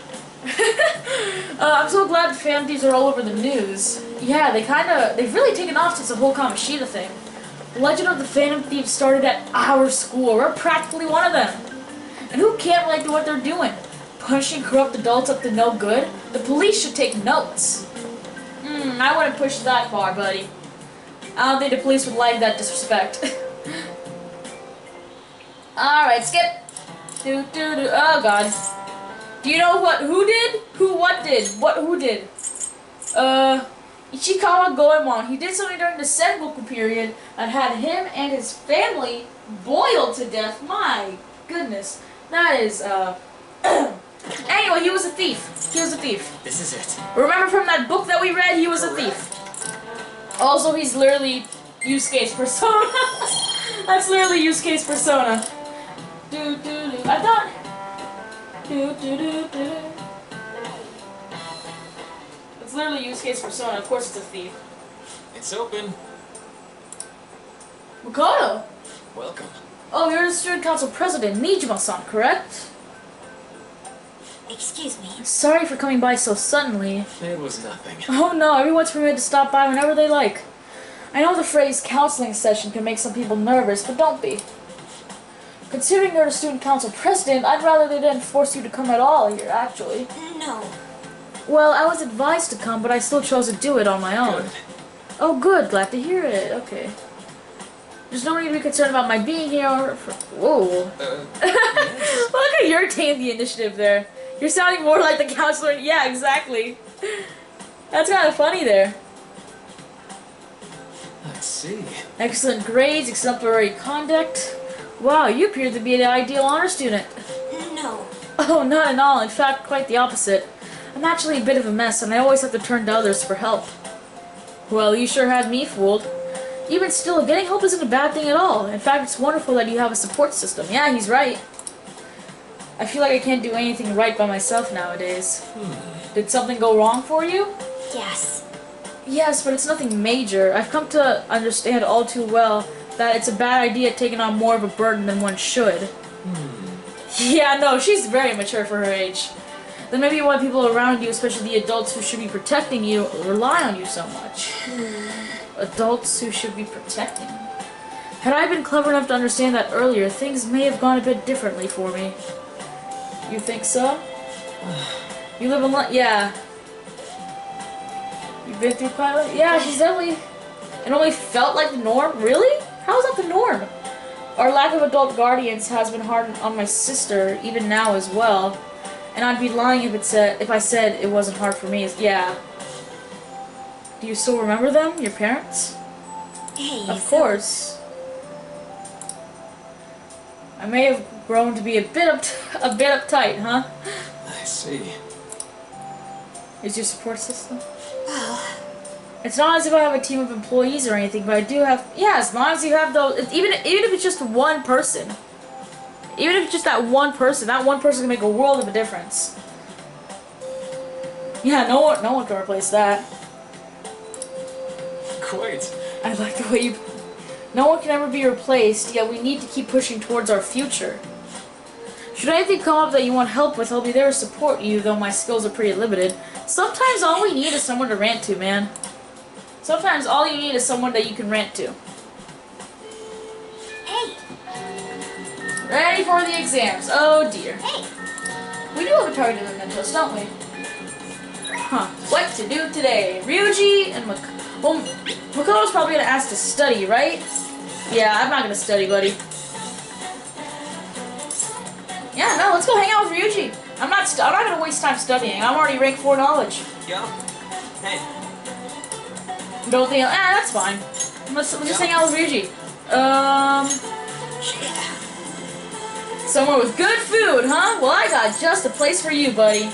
I'm so glad Phantom Thieves are all over the news. Yeah, they've really taken off since the whole Kamoshida thing. The legend of the Phantom Thieves started at our school. We're practically one of them. And who can't relate to what they're doing? Punishing corrupt adults up to no good? The police should take notes. I wouldn't push that far, buddy. I don't think the police would like that disrespect. Alright, skip. Oh god. Do you know who did? Who did? Ichikawa Goemon. He did something during the Sengoku period that had him and his family boiled to death. My goodness. That is, Anyway, he was a thief. He was a thief. This is it. Remember from that book that we read, he was a thief. Also, he's literally Yusuke's persona. That's literally Yusuke's persona. I thought... It's literally Yusuke's persona. Of course it's a thief. It's open. Makoto! Welcome. Oh, you're the student council president, Nijima-san, correct? Excuse me. Sorry for coming by so suddenly. It was nothing. Oh no, everyone's permitted to stop by whenever they like. I know the phrase counseling session can make some people nervous, but don't be. Considering you're the student council president, I'd rather they didn't force you to come at all here, actually. No. Well, I was advised to come, but I still chose to do it on my own. Good. Oh good, glad to hear it. Okay. There's no need to be concerned about my being here or... Whoa. Yes. Look at your taking the initiative there. You're sounding more like the counselor. Yeah, exactly. That's kind of funny there. I see. Excellent grades, exemplary conduct. Wow, you appear to be the ideal honor student. No. Oh, not at all. In fact, quite the opposite. I'm actually a bit of a mess, and I always have to turn to others for help. Well, you sure had me fooled. Even still, getting help isn't a bad thing at all. In fact, it's wonderful that you have a support system. Yeah, he's right. I feel like I can't do anything right by myself nowadays. Did something go wrong for you? Yes. Yes, but it's nothing major. I've come to understand all too well that it's a bad idea taking on more of a burden than one should. Yeah, no, she's very mature for her age. Then maybe why people around you, especially the adults who should be protecting you, rely on you so much. Adults who should be protecting you. Had I been clever enough to understand that earlier, things may have gone a bit differently for me. You think so? You live in yeah. You've been through quite a lot? Yeah, she's definitely... It only felt like the norm? Really? How is that the norm? Our lack of adult guardians has been hard on my sister, even now as well. And I'd be lying if I said it wasn't hard for me. Yeah. Do you still remember them? Your parents? Hey, Of course. I may have grown to be a bit uptight, huh? I see. Is your support system? Well, It's not as if I have a team of employees or anything, but I do have... Yeah, as long as you have those... Even if it's just one person. Even if it's just that one person can make a world of a difference. Yeah, no one can replace that. Quite. I like the way you... No one can ever be replaced, yet we need to keep pushing towards our future. Should anything come up that you want help with, I'll be there to support you, though my skills are pretty limited. Sometimes all we need is someone to rant to, man. Sometimes all you need is someone that you can rant to. hey, Ready for the exams. Oh dear. hey. We do have a target in Mementos, don't we? Huh. What to do today? Ryuji and Well, Makoto's probably gonna ask to study, right? Yeah, I'm not gonna study, buddy. Yeah, no, let's go hang out with Ryuji. I'm not gonna waste time studying. I'm already rank 4 knowledge. Yeah. Hey. You don't think? That's fine. Let's just hang out with Ryuji. Somewhere with good food, huh? Well, I got just a place for you, buddy.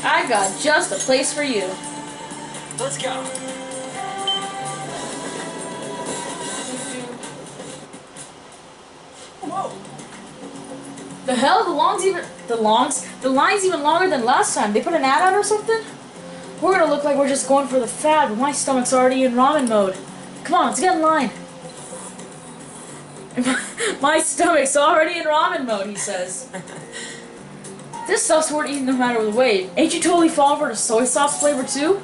I got just a place for you. Let's go. Whoa. The hell? The line's even longer than last time. They put an ad out or something? We're gonna look like we're just going for the fad, but my stomach's already in ramen mode. Come on, let's get in line. My stomach's already in ramen mode, he says. This stuff's worth eating no matter the weight. Ain't you totally falling for the soy sauce flavor too?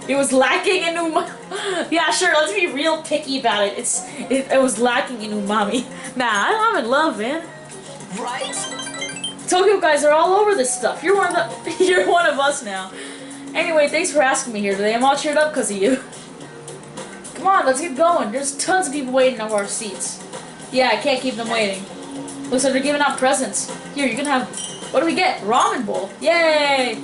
It was lacking in umami. Yeah, sure, let's be real picky about it. It was lacking in umami. Nah, I'm in love, man. Right? Tokyo guys are all over this stuff. You're one of the you're one of us now. Anyway, thanks for asking me here today. I'm all cheered up because of you. Come on, let's get going. There's tons of people waiting over our seats. Yeah, I can't keep them waiting. Looks like they're giving out presents. Here, you can have... What do we get? Ramen bowl. Yay!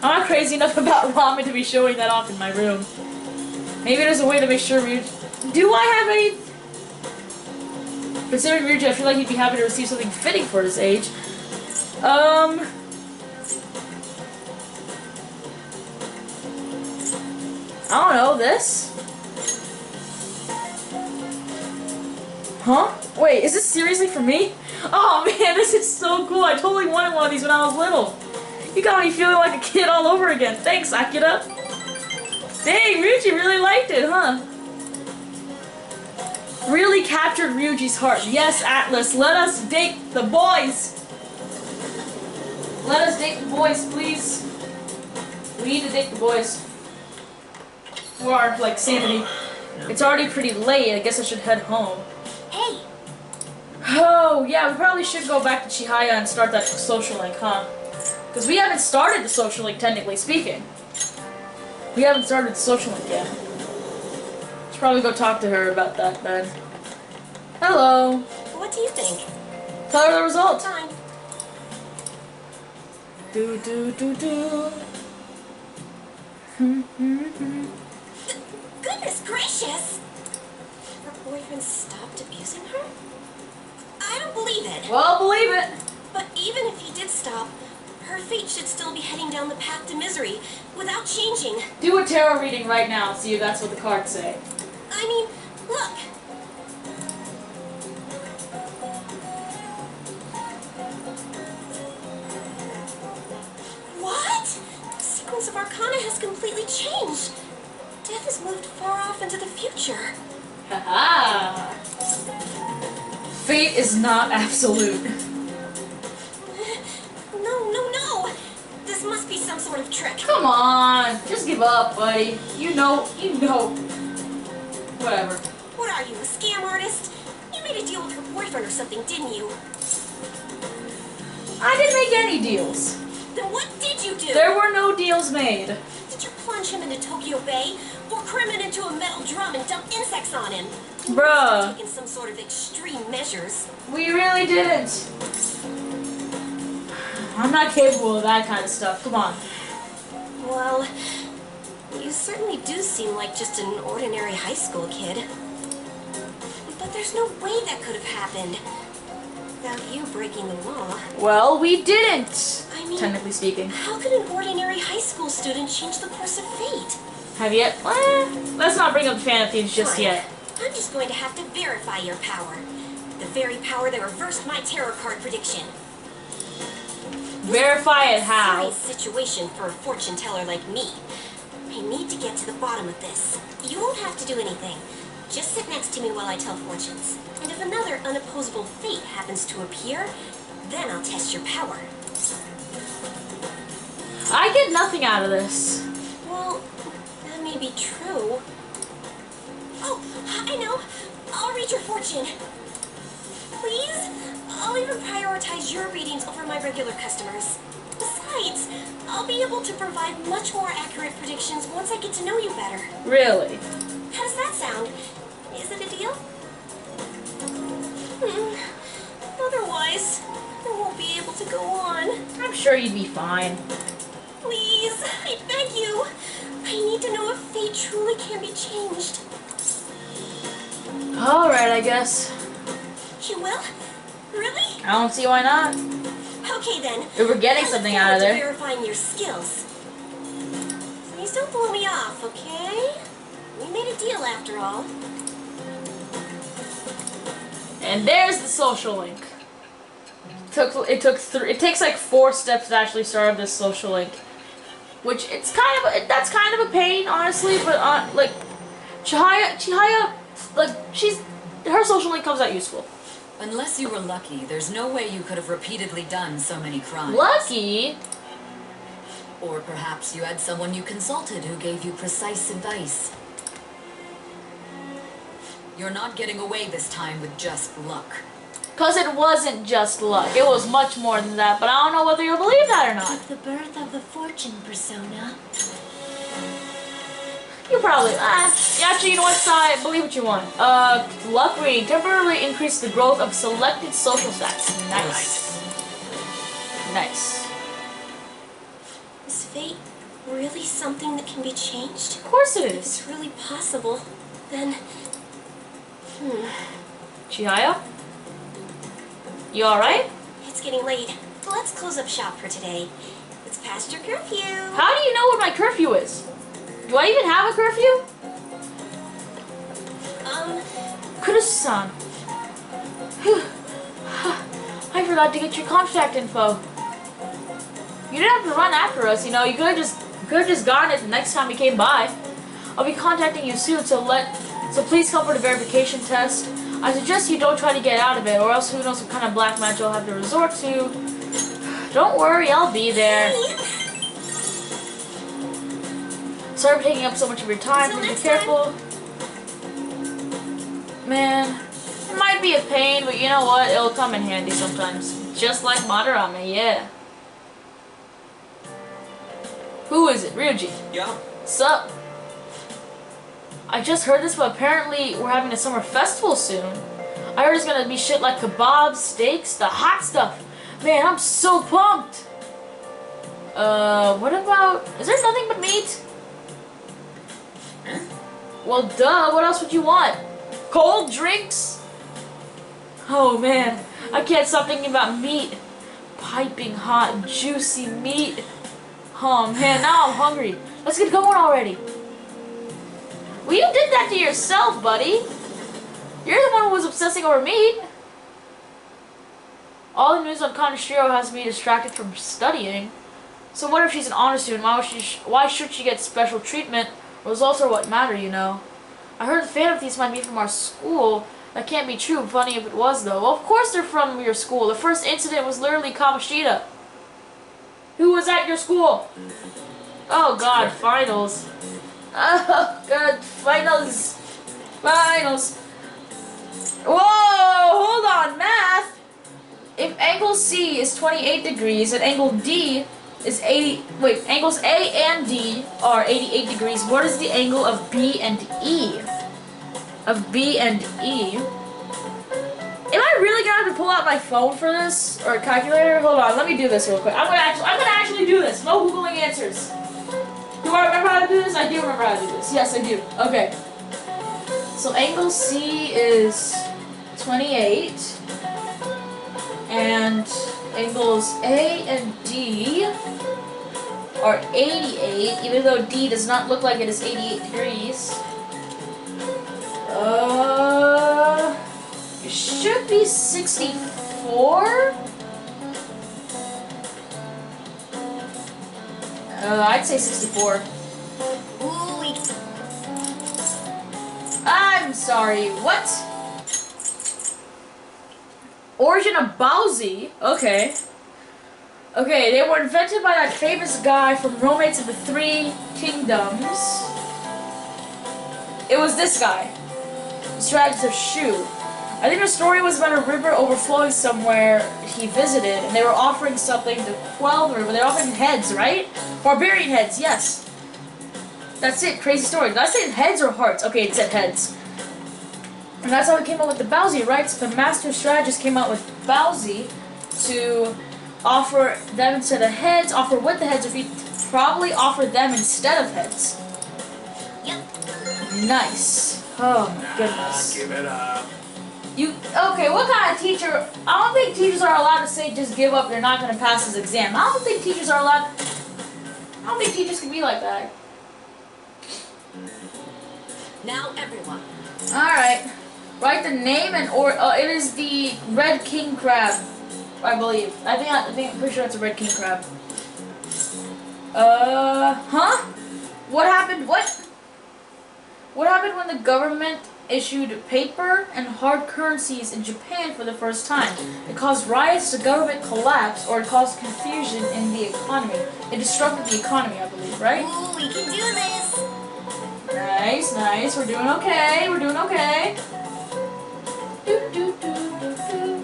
I'm not crazy enough about ramen to be showing that off in my room. Maybe there's a way to make sure Ryuji... Do I have any... Considering Ryuji, I feel like he'd be happy to receive something fitting for his age. I don't know, this? Huh? Wait, is this seriously for me? Oh man, this is so cool. I totally wanted one of these when I was little. You got me feeling like a kid all over again. Thanks, Akira. Dang, Ryuji really liked it, huh? Really captured Ryuji's heart. Yes, Atlas, let us date the boys. Let us date the boys, please. We need to date the boys. For our, like, sanity. It's already pretty late. I guess I should head home. Hey! Oh, yeah, we probably should go back to Chihaya and start that social link, huh? Because we haven't started the social link, technically speaking. We haven't started the social link yet. Should probably go talk to her about that then. Hello. What do you think? Tell her the result. Fine. Do do do do. Goodness gracious! Her boyfriend stopped abusing her? I don't believe it. Well, believe it. But even if he did stop, her fate should still be heading down the path to misery without changing. Do a tarot reading right now, see if that's what the cards say. I mean, look. What? The sequence of Arcana has completely changed. Death has moved far off into the future. Haha. Fate is not absolute. No. This must be some sort of trick. Come on, just give up, buddy. You know. Whatever. What are you, a scam artist? You made a deal with her boyfriend or something, didn't you? I didn't make any deals. Then what did you do? There were no deals made. Did you plunge him into Tokyo Bay? Or cram him into a metal drum and dump insects on him? You must Bruh. have taken some sort of extreme measures. We really didn't. I'm not capable of that kind of stuff. Come on. Well, you certainly do seem like just an ordinary high school kid. But there's no way that could have happened without you breaking the law. Well, we didn't. I mean, technically speaking. How could an ordinary high school student change the course of fate? Have you? Let's not bring up Phantom Thieves just Fine. yet. I'm just going to have to verify your power. The very power that reversed my tarot card prediction. Verify it how? Serious situation for a fortune teller like me. I need to get to the bottom of this. You won't have to do anything. Just sit next to me while I tell fortunes. And if another unopposable fate happens to appear, then I'll test your power. I get nothing out of this. Well, that may be true. Oh, I know. I'll read your fortune. Please? I'll even prioritize your readings over my regular customers. Besides, I'll be able to provide much more accurate predictions once I get to know you better. Really? How does that sound? Is it a deal? Otherwise, I won't be able to go on. I'm sure you'd be fine. Please, I beg you. I need to know if fate truly can be changed. Alright, I guess. You will? Really? I don't see why not. Okay then. If we're getting I look something forward out of to there. verifying your skills. Please don't blow me off, okay? We made a deal after all. And there's the social link. It takes like 4 steps to actually start this social link, which that's kind of a pain, honestly. But like Chihaya, like her social link comes out useful. Unless you were lucky, there's no way you could have repeatedly done so many crimes. Lucky? Or perhaps you had someone you consulted who gave you precise advice. You're not getting away this time with just luck. Because it wasn't just luck. It was much more than that, but I don't know whether you'll believe that or not. With the birth of the fortune persona. You probably, actually, you know what, I believe what you want. Luck reading temporarily increase the growth of selected social stats. Nice. Nice. Is fate really something that can be changed? Of course it If is. it's really possible, then... Chihaya? You alright? It's getting late. Let's close up shop for today. It's past your curfew. How do you know what my curfew is? Do I even have a curfew? Kurusu-san. I forgot to get your contact info. You didn't have to run after us, you know. You could have just gotten it the next time you came by. I'll be contacting you soon, so please come for the verification test. I suggest you don't try to get out of it, or else who knows what kind of black magic you'll have to resort to. Don't worry, I'll be there. Sorry for taking up so much of your time. Please be careful. Man, it might be a pain, but you know what? It'll come in handy sometimes. Just like Madarame, yeah. Who is it? Ryuji. Yeah? Sup? I just heard this, but apparently we're having a summer festival soon. I heard it's gonna be shit like kebabs, steaks, the hot stuff. Man, I'm so pumped. What about... Is there nothing but meat? Well, duh, what else would you want? Cold drinks? Oh man, I can't stop thinking about meat. Piping hot, juicy meat. Oh man, now I'm hungry. Let's get going already. Well, you did that to yourself, buddy. You're the one who was obsessing over meat. All the news on Kaneshiro has me distracted from studying. So what if she's an honor student? Why should she get special treatment? Results are what matter, you know. I heard the Phantom Thieves might be from our school. That can't be true. Funny if it was, though. Well, of course they're from your school. The first incident was literally Kamashita. Who was at your school? Oh god, finals. Oh god, finals. Finals. Whoa, hold on, math. If angle C is 28 degrees and angle D is 80, wait, angles A and D are 88 degrees, what is the angle of B and E? Of B and E? Am I really gonna have to pull out my phone for this? Or a calculator? Hold on, let me do this real quick. I'm gonna actually do this. No Googling answers. Do I remember how to do this? I do remember how to do this. Yes, I do. Okay. So angle C is 28. And angles A and D are 88, even though D does not look like it is 88 degrees. It should be 64? I'd say 64. Ooh, I'm sorry, what? Origin of Bowsy? Okay. Okay, they were invented by that famous guy from Romance of the Three Kingdoms. It was this guy. The Strategist of Shu. I think the story was about a river overflowing somewhere he visited, and they were offering something to quell the river. They were offering heads, right? Barbarian heads, yes. That's it, crazy story. Did I say heads or hearts? Okay, it said heads. And that's how we came up with the Bowsy, right? So the Master Strategist came out with Bowsy to offer them instead of heads, offer with the heads, or he'd probably offer them instead of heads. Yep. Nice. Oh my goodness. Give it up. Okay, what kind of teacher? I don't think teachers are allowed to say just give up, you're not going to pass this exam. I don't think teachers are allowed. I don't think teachers can be like that. Now everyone. Alright. Write the name and it is the Red King Crab, I believe. I'm pretty sure it's a Red King Crab. Huh? What happened? What happened when the government issued paper and hard currencies in Japan for the first time. It caused riots, the government collapsed, or it caused confusion in the economy. It disrupted the economy, I believe, right? Ooh, we can do this! Nice, nice. We're doing okay. We're doing okay. Do, do, do, do, do.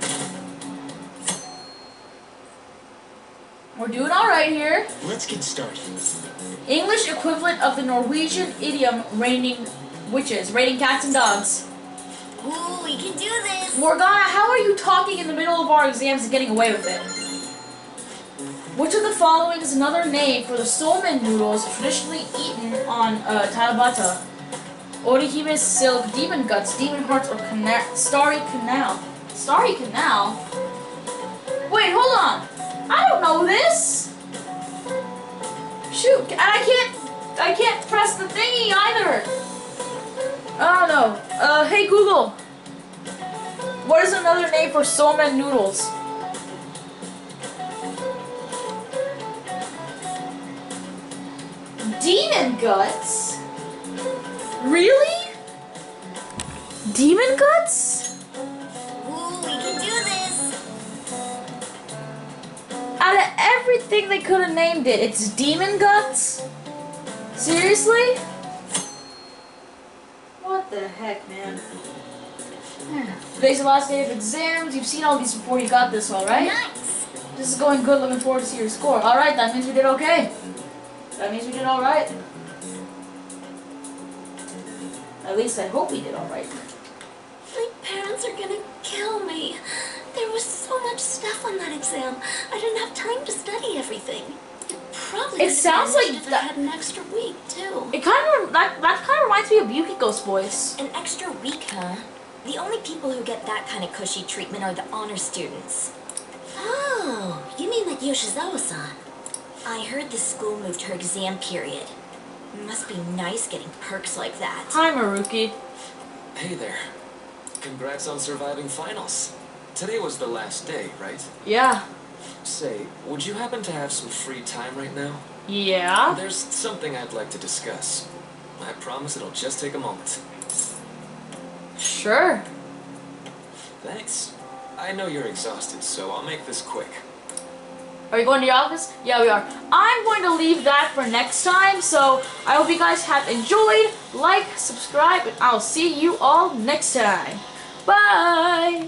We're doing alright here. Let's get started. English equivalent of the Norwegian idiom raining witches, raining cats and dogs. Ooh, we can do this! Morgana, how are you talking in the middle of our exams and getting away with it? Which of the following is another name for the somen noodles traditionally eaten on Talabata? Orihime silk, demon guts, demon hearts, or starry canal? Starry canal? Wait, hold on! I don't know this! Shoot, and I can't press the thingy either! I don't know. Hey Google! What is another name for somen noodles? Demon guts? Really? Demon guts? Ooh, we can do this! Out of everything they could have named it, it's demon guts? Seriously? What the heck, man? Today's the last day of exams. You've seen all these before you got this, alright? Nice! This is going good. Looking forward to see your score. Alright, that means we did okay. That means we did alright. At least I hope we did alright. My parents are gonna kill me. There was so much stuff on that exam. I didn't have time to study everything. It sounds like if I had an extra week too. It kind of that kind of reminds me of Yukiko's voice. An extra week, huh? The only people who get that kind of cushy treatment are the honor students. Oh, you mean like Yoshizawa-san? I heard the school moved her exam period. Must be nice getting perks like that. Hi, Maruki. Hey there. Congrats on surviving finals. Today was the last day, right? Yeah. Say, would you happen to have some free time right now? Yeah? There's something I'd like to discuss. I promise it'll just take a moment. Sure. Thanks. I know you're exhausted, so I'll make this quick. Are you going to your office? Yeah, we are. I'm going to leave that for next time, so I hope you guys have enjoyed. Like, subscribe, and I'll see you all next time. Bye!